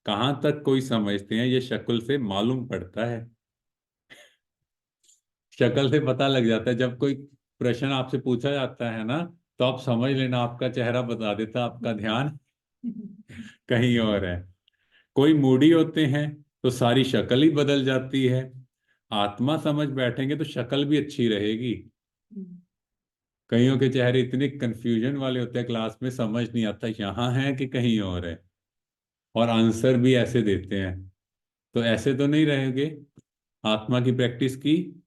कहां तक कोई समझते हैं ये शक्ल से मालूम पड़ता है। शक्ल से पता लग जाता है, जब कोई प्रश्न आपसे पूछा जाता है ना, तो आप समझ लेना आपका चेहरा बता देता आपका ध्यान कहीं और है। कोई मूडी होते हैं तो सारी शक्ल ही बदल जाती है। आत्मा समझ बैठेंगे तो शक्ल भी अच्छी रहेगी। कईयों के चेहरे इतने कंफ्यूजन वाले होते हैं, क्लास में समझ नहीं आता यहाँ है कि कहीं और है, और आंसर भी ऐसे देते हैं। तो ऐसे तो नहीं रहेंगे। आत्मा की प्रैक्टिस की,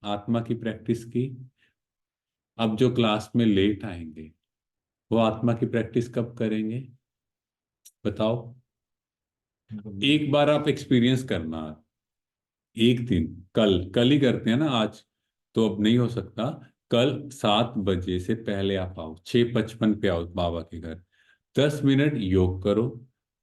आत्मा की प्रैक्टिस की। अब जो क्लास में लेट आएंगे वो आत्मा की प्रैक्टिस कब करेंगे, बताओ। एक बार आप एक्सपीरियंस करना, एक दिन, कल कल ही करते हैं ना आज, तो अब नहीं हो सकता। कल 7 बजे से पहले आप आओ, 6:55 पे आओ बाबा के घर। 10 मिनट योग करो।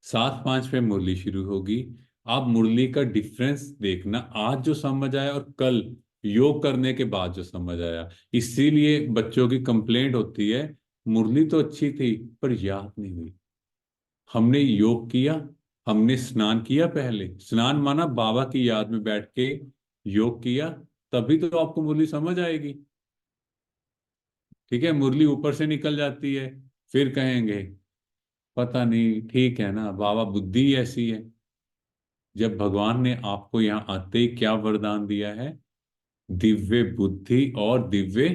7:05 पे मुरली शुरू होगी। आप मुरली का डिफरेंस देखना, आज जो समझ आया और कल योग करने के बाद जो समझ आया। इसीलिए बच्चों की कंप्लेंट होती है, मुरली तो अच्छी थी पर याद नहीं हुई। हमने योग किया, हमने स्नान किया, पहले स्नान माना बाबा की याद में बैठ के योग किया, तभी तो आपको मुरली समझ आएगी। ठीक है, मुरली ऊपर से निकल जाती है, फिर कहेंगे पता नहीं, ठीक है ना, बाबा बुद्धि ही ऐसी है। जब भगवान ने आपको यहाँ आते ही क्या वरदान दिया है, दिव्य बुद्धि और दिव्य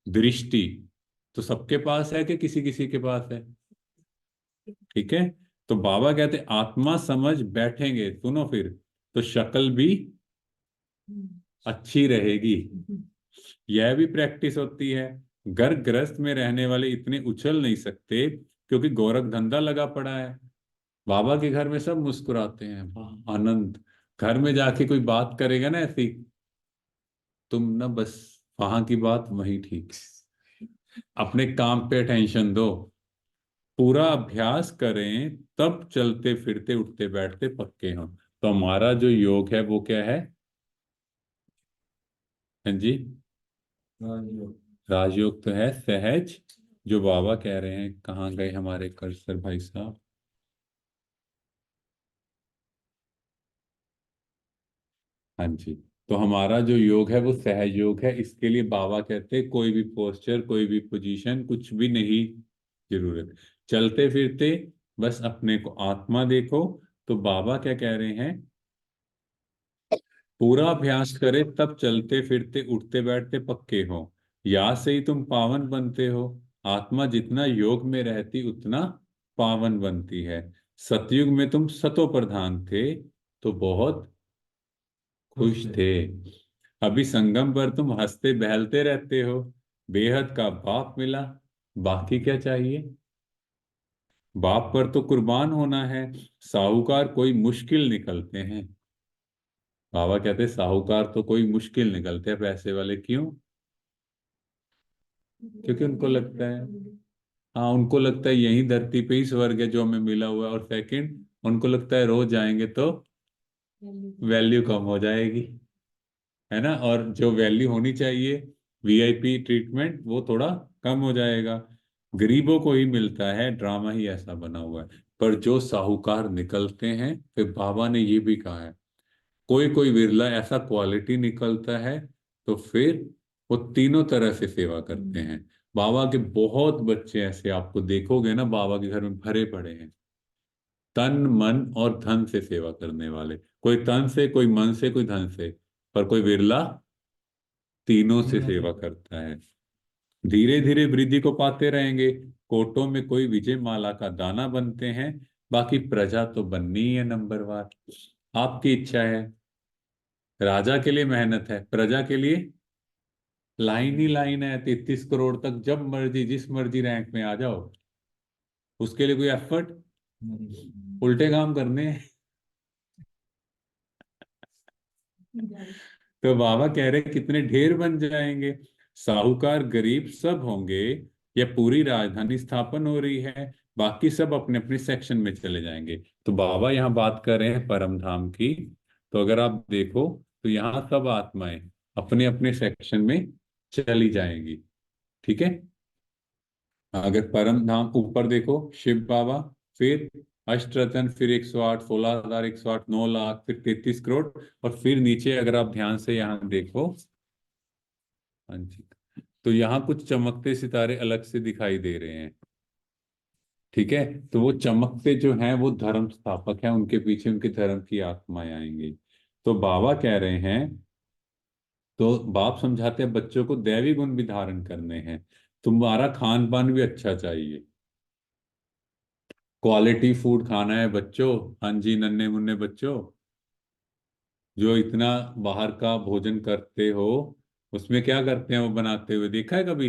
दृष्टि, तो सबके पास है कि किसी किसी के पास है। ठीक है, तो बाबा कहते आत्मा समझ बैठेंगे, सुनो फिर, तो शक्ल भी अच्छी रहेगी। यह भी प्रैक्टिस होती है। घर गृहस्थ में रहने वाले इतने उछल नहीं सकते क्योंकि गोरख धंधा लगा पड़ा है। बाबा के घर में सब मुस्कुराते हैं, वाह आनंद। घर में जाके कोई बात करेगा ना ऐसी, तुम ना बस वहां की बात वहीं ठीक, अपने काम पे अटेंशन दो, पूरा अभ्यास करें, तब चलते फिरते उठते बैठते पक्के हों। तो हमारा जो योग है वो क्या है, हाँ जी, राजयोग। राजयोग तो है सहज, जो बाबा कह रहे हैं। कहाँ गए हमारे कर्सर भाई साहब, हाँ जी। तो हमारा जो योग है वो सहज योग है। इसके लिए बाबा कहते हैं कोई भी पोस्चर, कोई भी पोजीशन, कुछ भी नहीं जरूरत, चलते फिरते बस अपने को आत्मा देखो। तो बाबा क्या कह रहे हैं, पूरा अभ्यास करे तब चलते फिरते उठते बैठते पक्के हो, या से ही तुम पावन बनते हो। आत्मा जितना योग में रहती उतना पावन बनती है। सतयुग में तुम सतो प्रधान थे तो बहुत खुश थे। अभी संगम पर तुम हंसते बहलते रहते हो, बेहद का बाप मिला, बाकी क्या चाहिए। बाप पर तो कुर्बान होना है, साहूकार कोई मुश्किल निकलते हैं। बाबा कहते साहूकार तो कोई मुश्किल निकलते हैं पैसे वाले, क्यों, क्योंकि उनको लगता है, हाँ उनको लगता है यही धरती पे ही स्वर्ग है जो हमें मिला हुआ है, और सेकंड उनको लगता है रोज जाएंगे तो वैल्यू कम हो जाएगी, है ना, और जो वैल्यू होनी चाहिए, वीआईपी ट्रीटमेंट, वो थोड़ा कम हो जाएगा। गरीबों को ही मिलता है, ड्रामा ही ऐसा बना हुआ है। पर जो साहूकार निकलते हैं, फिर बाबा ने ये भी कहा है, कोई कोई विरला ऐसा क्वालिटी निकलता है, तो फिर वो तीनों तरह से सेवा करते हैं। बाबा के बहुत बच्चे ऐसे आपको देखोगे ना, बाबा के घर में भरे पड़े हैं, तन मन और धन से सेवा करने वाले। कोई तन से, कोई मन से, कोई धन से, पर कोई विरला तीनों से तीनों से। सेवा करता है। धीरे धीरे वृद्धि को पाते रहेंगे। कोटों में कोई विजय माला का दाना बनते हैं, बाकी प्रजा तो बननी ही है नंबरवार। आपकी इच्छा है, राजा के लिए मेहनत है, प्रजा के लिए लाइन ही लाइन है, 33 करोड़ तक जब मर्जी जिस मर्जी रैंक में आ जाओ, उसके लिए कोई एफर्ट, नहीं। उल्टे काम करने हैं। तो बाबा कह रहे कितने ढेर बन जाएंगे, साहूकार गरीब सब होंगे, या पूरी राजधानी स्थापन हो रही है, बाकी सब अपने अपने सेक्शन में चले जाएंगे। तो बाबा यहाँ बात कर रहे हैं परम धाम की। तो अगर आप देखो तो यहाँ सब आत्माएं अपने अपने सेक्शन में चली जाएंगी। ठीक है, अगर परम धाम ऊपर देखो, शिव बाबा, फिर अष्टरत्न, फिर 108, 16,000, 108, 9 लाख, फिर 33 करोड़, और फिर नीचे अगर आप ध्यान से यहाँ देखो, हाँ जी, तो यहाँ कुछ चमकते सितारे अलग से दिखाई दे रहे हैं। ठीक है, तो वो चमकते जो हैं वो धर्म स्थापक हैं, उनके पीछे उनके धर्म की आत्माएं आएंगी। तो बाबा कह रहे हैं, तो बाप समझाते हैं बच्चों को दैवी गुण भी धारण करने हैं, तुम्हारा खान पान भी अच्छा चाहिए। क्वालिटी फूड खाना है बच्चों। हाँ जी नन्हे मुन्ने बच्चों, जो इतना बाहर का भोजन करते हो, उसमें क्या करते हैं वो बनाते हुए, देखा है कभी?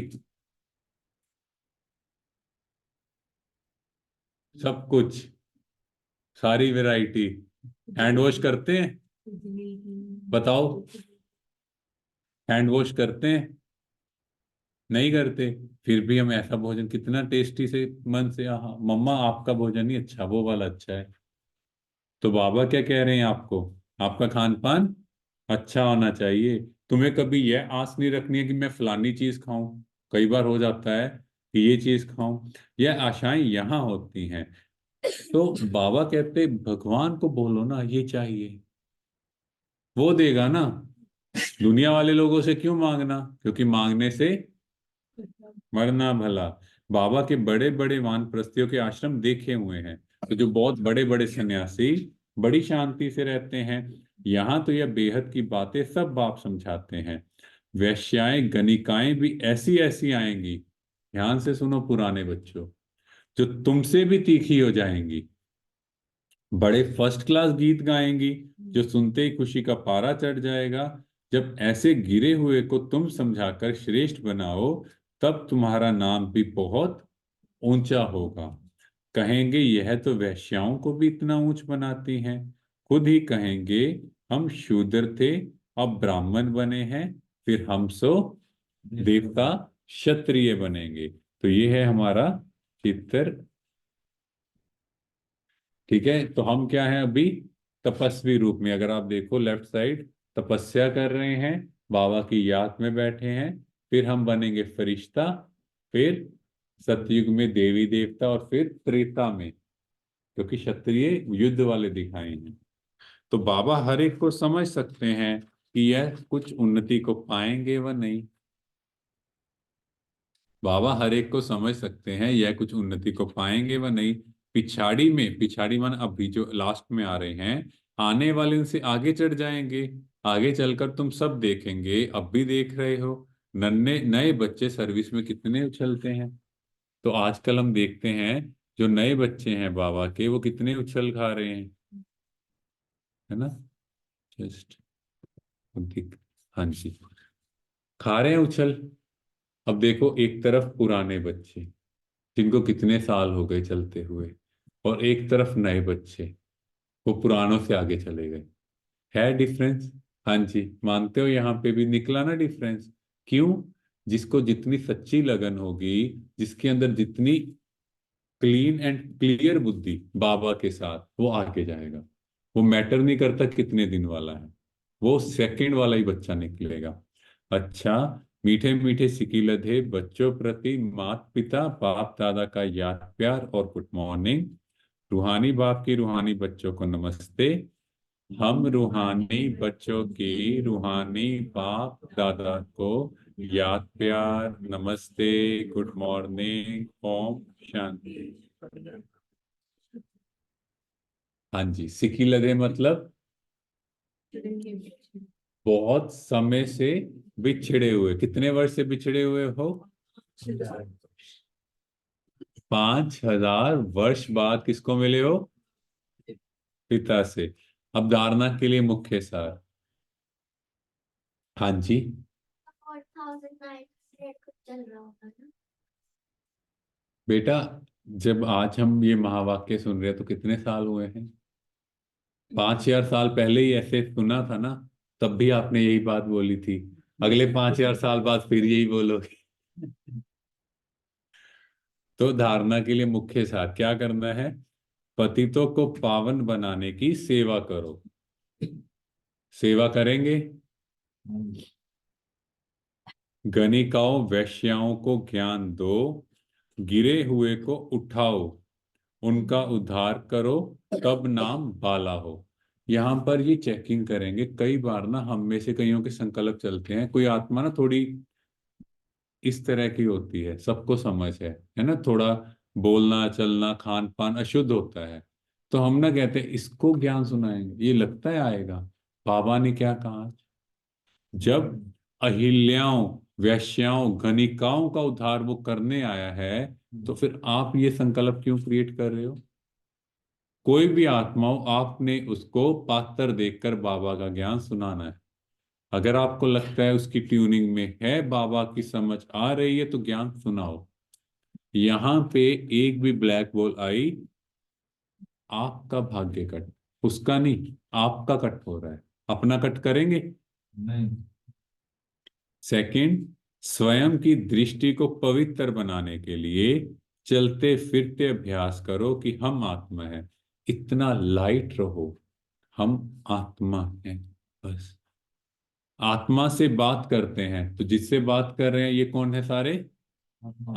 सब कुछ, सारी वैरायटी। हैंड वॉश करते हैं? बताओ, हैंड वॉश करते हैं? नहीं करते। फिर भी हम ऐसा भोजन कितना टेस्टी से मन से, हाँ मम्मा आपका भोजन ही अच्छा, वो वाला अच्छा है। तो बाबा क्या कह रहे हैं आपको? आपका खान पान अच्छा होना चाहिए। तुम्हें कभी यह आस नहीं रखनी है कि मैं फलानी चीज खाऊं। कई बार हो जाता है कि ये चीज खाऊं। यह आशाएं यहाँ होती हैं। तो बाबा कहते भगवान को बोलो ना ये चाहिए, वो देगा ना। दुनिया वाले लोगों से क्यों मांगना, क्योंकि मांगने से मरना भला। बाबा के बड़े बड़े वानप्रस्थियों के आश्रम देखे हुए हैं, तो जो बहुत बड़े बड़े सन्यासी बड़ी शांति से रहते हैं। यहाँ तो यह बेहद की बातें सब बाप समझाते हैं। वैश्याएं गणिकाएं भी ऐसी ऐसी आएंगी, ध्यान से सुनो पुराने बच्चों, जो तुमसे भी तीखी हो जाएंगी। बड़े फर्स्ट क्लास गीत गाएंगी, जो सुनते ही खुशी का पारा चढ़ जाएगा। जब ऐसे गिरे हुए को तुम समझाकर श्रेष्ठ बनाओ, तब तुम्हारा नाम भी बहुत ऊंचा होगा। कहेंगे यह तो वेश्याओं को भी इतना ऊंच बनाती हैं। खुद ही कहेंगे हम शूद्र थे, अब ब्राह्मण बने हैं, फिर हम सो देवता क्षत्रिय बनेंगे। तो ये है हमारा चित्र। ठीक है, तो हम क्या हैं अभी? तपस्वी रूप में। अगर आप देखो लेफ्ट साइड, तपस्या कर रहे हैं, बाबा की याद में बैठे हैं। फिर हम बनेंगे फरिश्ता, फिर सतयुग में देवी देवता, और फिर त्रेता में, क्योंकि क्षत्रिय युद्ध वाले दिखाए हैं। तो बाबा हर एक को समझ सकते हैं कि यह कुछ उन्नति को पाएंगे व नहीं। बाबा हर एक को समझ सकते हैं यह कुछ उन्नति को पाएंगे व नहीं। पिछाड़ी में, पिछाड़ी मान अभी जो लास्ट में आ रहे हैं, आने वाले उनसे आगे चढ़ जाएंगे। आगे चलकर तुम सब देखेंगे, अब भी देख रहे हो, नन्हे नए बच्चे सर्विस में कितने उछलते हैं। तो आजकल हम देखते हैं जो नए बच्चे हैं बाबा के, वो कितने उछल खा रहे हैं, है ना? जस्ट, हाँ जी, खा रहे हैं उछल। अब देखो, एक तरफ पुराने बच्चे जिनको कितने साल हो गए चलते हुए, और एक तरफ नए बच्चे, वो पुरानों से आगे चले गए। है डिफरेंस? हाँ जी, मानते हो यहाँ पे भी निकला ना डिफरेंस? क्यों? जिसको जितनी सच्ची लगन होगी, जिसके अंदर जितनी क्लीन एंड क्लियर बुद्धि बाबा के साथ, वो आगे जाएगा। वो मैटर नहीं करता कितने दिन वाला है, वो सेकंड वाला ही बच्चा निकलेगा। अच्छा, मीठे मीठे सिकी लधे बच्चों प्रति माता पिता बाप दादा का याद प्यार और गुड मॉर्निंग। रूहानी बाप की रूहानी बच्चों को नमस्ते। हम रूहानी बच्चों की रूहानी बाप दादा को याद प्यार नमस्ते, गुड मॉर्निंग, ओम शांति। हाँ जी, सिकी लदे मतलब बहुत समय से बिछड़े हुए। कितने वर्ष से बिछड़े हुए हो? 5000 वर्ष बाद किसको मिले हो? पिता से। अब धारणा के लिए मुख्य सार। हाँ जी, 4000 से कुछ चल रहा होगा ना। बेटा, जब आज हम ये महावाक्य सुन रहे हैं तो कितने साल हुए हैं? 5000 साल पहले ही ऐसे सुना था ना, तब भी आपने यही बात बोली थी। अगले 5000 साल बाद फिर यही बोलोगे। तो धारणा के लिए मुख्य सार क्या करना है? पतितों को पावन बनाने की सेवा करो। सेवा करेंगे। गणिकाओं वैश्याओं को ज्ञान दो, गिरे हुए को उठाओ, उनका उद्धार करो, तब नाम बाला हो। यहाँ पर ये चेकिंग करेंगे। कई बार ना हम में से कईयों के संकल्प चलते हैं, कोई आत्मा ना थोड़ी इस तरह की होती है, सबको समझ है ना, थोड़ा बोलना चलना खान पान अशुद्ध होता है। तो हम ना कहते हैं इसको ज्ञान सुनाएंगे, ये लगता है आएगा। बाबा ने क्या कहा? जब अहिल्याओं वैश्याओं गणिकाओं का उद्धार वो करने आया है, तो फिर आप ये संकल्प क्यों क्रिएट कर रहे हो? कोई भी आत्मा हो, आपने उसको पात्र देखकर बाबा का ज्ञान सुनाना है। अगर आपको लगता है उसकी ट्यूनिंग में है, बाबा की समझ आ रही है, तो ज्ञान सुनाओ। यहां पे एक भी ब्लैक बॉल आई, आपका भाग्य कट, उसका नहीं, आपका कट हो रहा है। अपना कट करेंगे। नहीं। सेकंड, स्वयं की दृष्टि को पवित्र बनाने के लिए चलते फिरते अभ्यास करो कि हम आत्मा है। इतना लाइट रहो, हम आत्मा हैं, बस। आत्मा से बात करते हैं, तो जिससे बात कर रहे हैं ये कौन है? सारे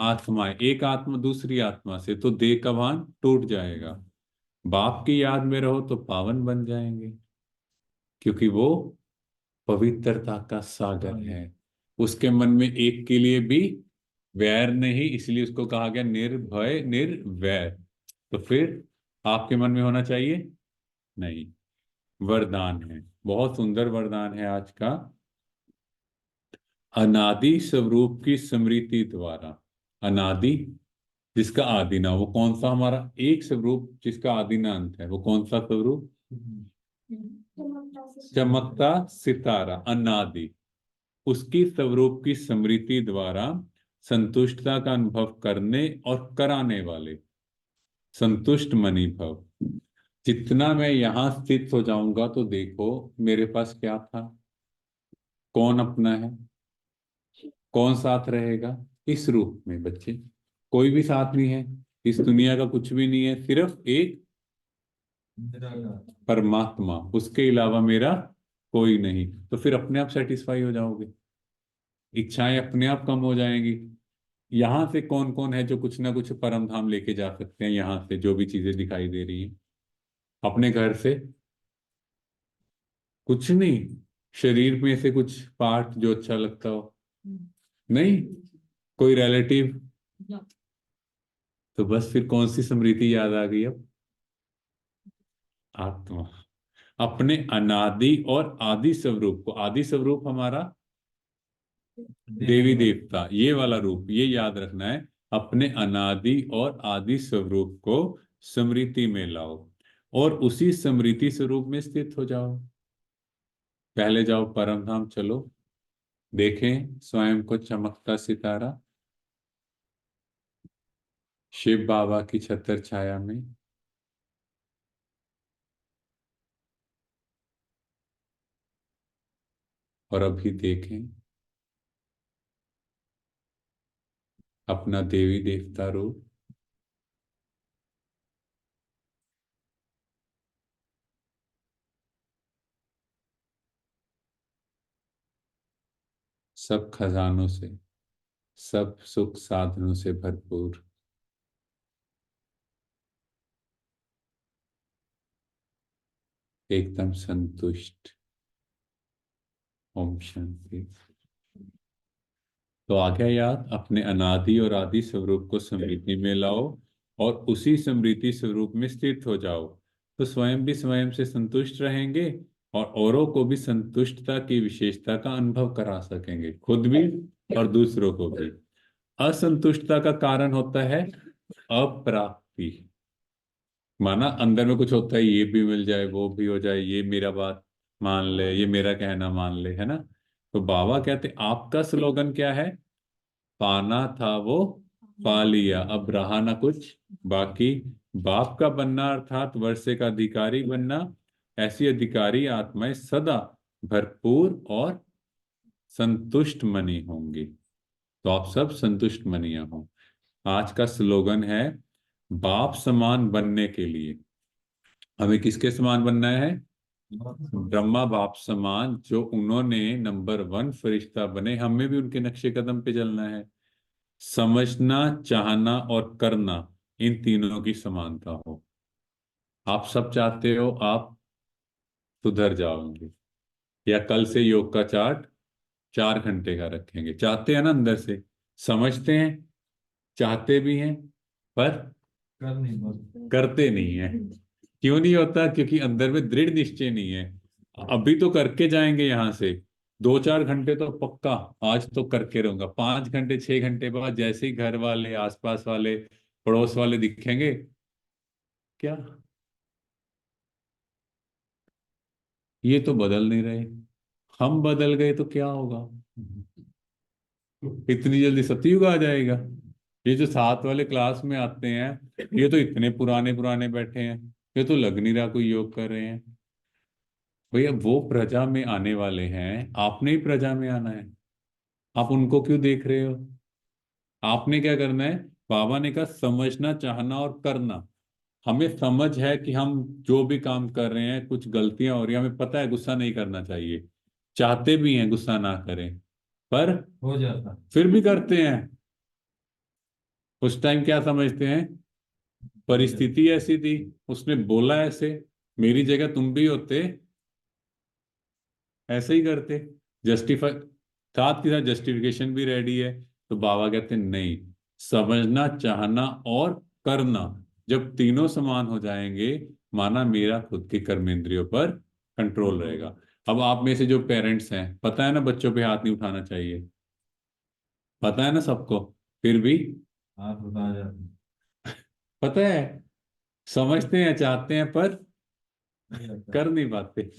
आत्माएं। एक आत्मा दूसरी आत्मा से, तो देह का भान टूट जाएगा। बाप की याद में रहो तो पावन बन जाएंगे, क्योंकि वो पवित्रता का सागर है। उसके मन में एक के लिए भी वैर नहीं, इसलिए उसको कहा गया निर्भय निर्वैर। तो फिर आपके मन में होना चाहिए? नहीं। वरदान है, बहुत सुंदर वरदान है आज का। अनादि स्वरूप की स्मृति द्वारा। अनादि, जिसका आदि ना, वो कौन सा? हमारा एक स्वरूप जिसका आदि ना अंत है, वो कौन सा स्वरूप? चमकता सितारा, अनादि। उसकी स्वरूप की स्मृति द्वारा संतुष्टता का अनुभव करने और कराने वाले संतुष्ट मणि भव। जितना मैं यहां स्थित हो जाऊंगा तो देखो मेरे पास क्या था, कौन अपना है, कौन साथ रहेगा। इस रूप में बच्चे कोई भी साथ नहीं है, इस दुनिया का कुछ भी नहीं है, सिर्फ एक निराकार। परमात्मा, उसके अलावा मेरा कोई नहीं। तो फिर अपने आप सेटिस्फाई हो जाओगे, इच्छाएं अपने आप कम हो जाएंगी। यहां से कौन कौन है जो कुछ ना कुछ परम धाम लेके जा सकते हैं? यहां से जो भी चीजें दिखाई दे रही हैं, अपने घर से कुछ नहीं, शरीर में से कुछ पार्ट जो अच्छा लगता हो, नहीं, कोई रिलेटिव, तो बस फिर कौन सी स्मृति याद आ गई अब? आत्मा। अपने अनादि और आदि स्वरूप को, आदि स्वरूप हमारा देवी देवता, ये वाला रूप, ये याद रखना है। अपने अनादि और आदि स्वरूप को स्मृति में लाओ और उसी स्मृति स्वरूप में स्थित हो जाओ। पहले जाओ परम धाम, चलो देखें स्वयं को चमकता सितारा, शिव बाबा की छत्र छाया में। और अभी देखें अपना देवी देवता रूप। सब खजानों से, सब सुख साधनों से भरपूर, एकदम संतुष्ट। ओम शांति। तो आ गया याद? अपने अनादि और आदि स्वरूप को स्मृति में लाओ और उसी स्मृति स्वरूप में स्थित हो जाओ, तो स्वयं भी स्वयं से संतुष्ट रहेंगे और औरों को भी संतुष्टता की विशेषता का अनुभव करा सकेंगे, खुद भी और दूसरों को भी। असंतुष्टता का कारण होता है अप्राप्ति। माना अंदर में कुछ होता है, ये भी मिल जाए, वो भी हो जाए, ये मेरा बात मान ले, ये मेरा कहना मान ले, है ना? तो बाबा कहते आपका स्लोगन क्या है? पाना था वो पा लिया, अब रहा ना कुछ बाकी। बाप का बनना अर्थात वर्षे का अधिकारी बनना। ऐसी अधिकारी आत्माएं सदा भरपूर और संतुष्ट मनी होंगी। तो आप सब संतुष्ट मनिया हो। आज का स्लोगन है बाप समान बनने के लिए हमें किसके समान बनना है? ब्रह्मा बाप समान, जो उन्होंने नंबर 1 फरिश्ता बने, हमें भी उनके नक्शे कदम पे चलना है। समझना, चाहना और करना, इन तीनों की समानता हो। आप सब चाहते हो आप सुधर जाओगे, या कल से योग का चार्ट 4 घंटे का रखेंगे, चाहते हैं ना अंदर से? समझते हैं, चाहते भी हैं, पर कर नहीं पाते। करते नहीं है। क्यों नहीं होता? क्योंकि अंदर में दृढ़ निश्चय नहीं है। अभी तो करके जाएंगे यहां से, 2-4 घंटे तो पक्का आज तो करके रहूंगा, 5 घंटे 6 घंटे बाद जैसे ही घर वाले, आसपास वाले, पड़ोस वाले दिखेंगे, क्या ये तो बदल नहीं रहे। हम बदल गए तो क्या होगा? इतनी जल्दी सतयुग आ जाएगा? ये जो साथ वाले क्लास में आते हैं, ये तो इतने पुराने पुराने बैठे हैं, ये तो लग नहीं रहा कोई योग कर रहे हैं। भैया वो प्रजा में आने वाले हैं, आपने ही प्रजा में आना है। आप उनको क्यों देख रहे हो? आपने क्या करना है? बाबा ने कहा समझना, चाहना और करना। हमें समझ है कि हम जो भी काम कर रहे हैं कुछ गलतियां हो रही हैं, हमें पता है गुस्सा नहीं करना चाहिए, चाहते भी हैं गुस्सा ना करें, पर हो जाता। फिर भी करते हैं। उस टाइम क्या समझते हैं? हो जाता। परिस्थिति ऐसी थी, उसने बोला ऐसे, मेरी जगह तुम भी होते ऐसे ही करते। जस्टिफाई, साथ के साथ जस्टिफिकेशन भी रेडी है। तो बाबा कहते हैं नहीं, समझना, चाहना और करना, जब तीनों समान हो जाएंगे, माना मेरा खुद के कर्मेंद्रियों पर कंट्रोल रहेगा। अब आप में से जो पेरेंट्स हैं, पता है ना बच्चों पे हाथ नहीं उठाना चाहिए, पता है ना सबको, फिर भी हाथ उठा जाते। पता है, समझते हैं, चाहते हैं, पर हो जाता। कर नहीं पाते।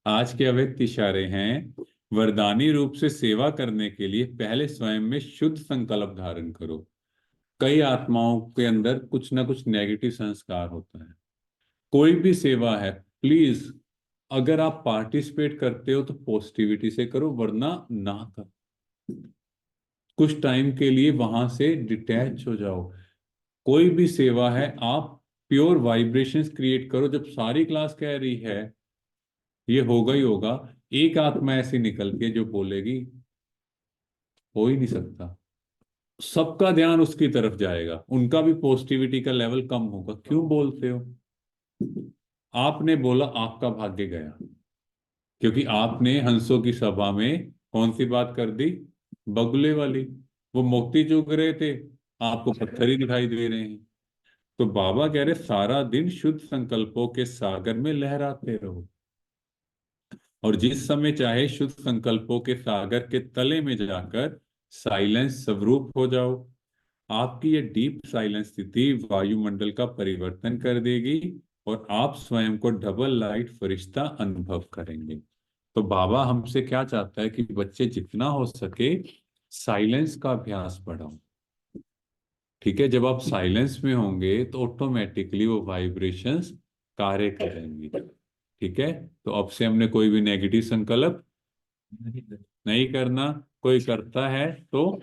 आज के अव्यक्त इशारे हैं, वरदानी रूप से सेवा करने के लिए पहले स्वयं में शुद्ध संकल्प धारण करो। कई आत्माओं के अंदर कुछ ना कुछ नेगेटिव संस्कार होता है। कोई भी सेवा है, प्लीज, अगर आप पार्टिसिपेट करते हो तो पॉजिटिविटी से करो, वरना ना करो। कुछ टाइम के लिए वहां से डिटैच हो जाओ। कोई भी सेवा है, आप प्योर वाइब्रेशंस क्रिएट करो। जब सारी क्लास कह रही है ये होगा ही होगा, एक आत्मा ऐसी निकल के जो बोलेगी, हो ही नहीं सकता, सबका ध्यान उसकी तरफ जाएगा, उनका भी पॉजिटिविटी का लेवल कम होगा। क्यों बोलते हो? आपने बोला, आपका भाग्य गया, क्योंकि आपने हंसों की सभा में कौन सी बात कर दी? बगुले वाली। वो मोती चूक रहे थे, आपको पत्थर ही दिखाई दे रहे हैं। तो बाबा कह रहे सारा दिन शुद्ध संकल्पों के सागर में लहराते रहो, और जिस समय चाहे शुद्ध संकल्पों के सागर के तले में जाकर साइलेंस स्वरूप हो जाओ। आपकी ये डीप साइलेंस स्थिति वायुमंडल का परिवर्तन कर देगी, और आप स्वयं को डबल लाइट फरिश्ता अनुभव करेंगे। तो बाबा हमसे क्या चाहता है कि बच्चे जितना हो सके साइलेंस का अभ्यास बढ़ाओ। ठीक है, जब आप साइलेंस में होंगे तो ऑटोमेटिकली वो वाइब्रेशंस कार्य करेंगी। ठीक है, तो अब से हमने कोई भी नेगेटिव संकल्प नहीं करते। नहीं करना। कोई करता है तो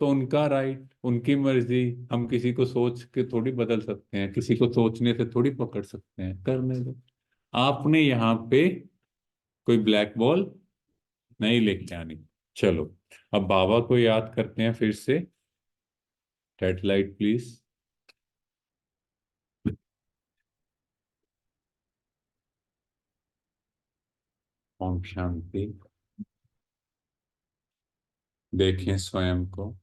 उनका राइट, उनकी मर्जी। हम किसी को सोच के थोड़ी बदल सकते हैं, किसी को सोचने से थोड़ी पकड़ सकते हैं, करने दो। आपने यहाँ पे कोई ब्लैक बॉल नहीं लेके आनी। चलो, अब बाबा को याद करते हैं फिर से। Red light please. ओम शांति। देखें स्वयं को,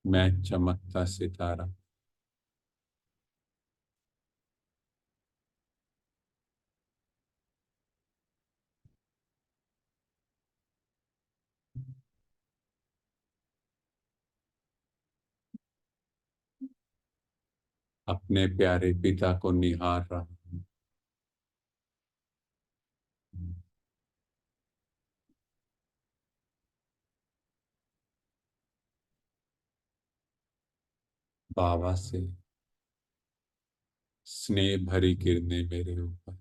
मैं चमकता सितारा। अपने प्यारे पिता को निहार रहा हूं। बाबा से स्नेह भरी किरणें मेरे ऊपर।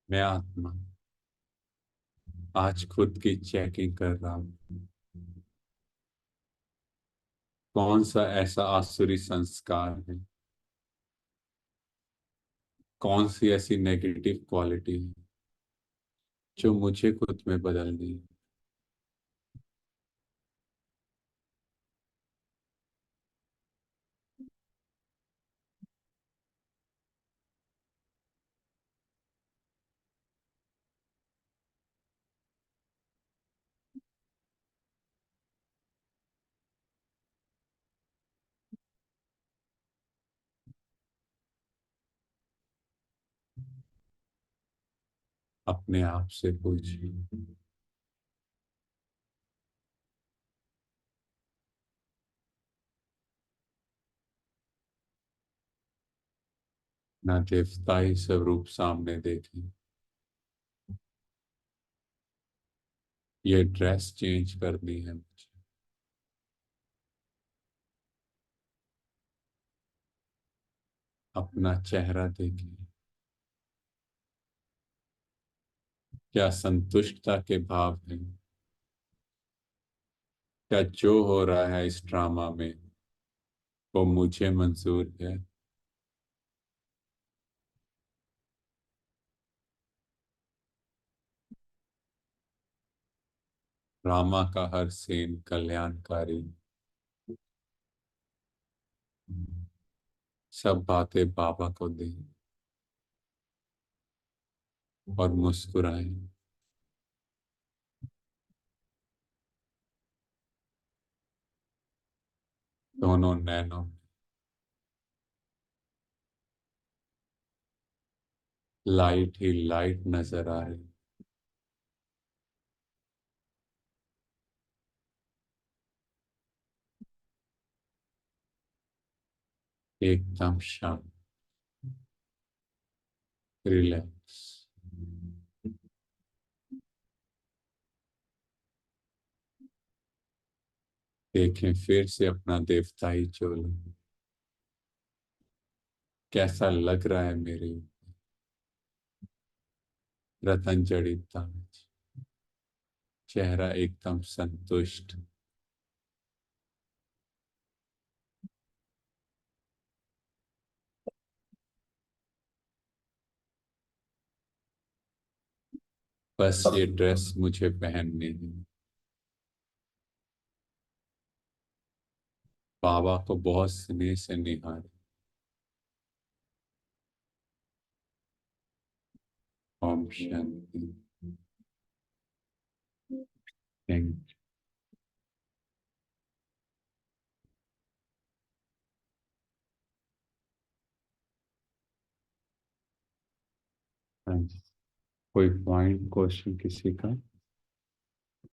मैं आत्मा आज खुद की चेकिंग कर रहा हूँ। कौन सा ऐसा आसुरी संस्कार है, कौन सी ऐसी नेगेटिव क्वालिटी है जो मुझे खुद में बदलनी है। अपने आप से पूछिए, ना देवताई स्वरूप सामने देखें। ये ड्रेस चेंज करनी है मुझे। अपना चेहरा देखें, क्या संतुष्टता के भाव हैं? क्या जो हो रहा है इस ड्रामा में वो मुझे मंजूर है? ड्रामा का हर सीन कल्याणकारी, सब बातें बाबा को दें और मुस्कुराएं। दोनों नैनों में लाइट ही लाइट नजर आ रही, एकदम शांत, रिलैक्स। देखें फिर से अपना देवताई चोला, कैसा लग रहा है मेरे ऊपर। रतन जड़ित ताज, चेहरा एकदम संतुष्ट। बस ये ड्रेस मुझे पहननी है। बाबा को बहुत स्नेह से निहारे। ओम शांति। Thank you. कोई पॉइंट क्वेश्चन किसी का?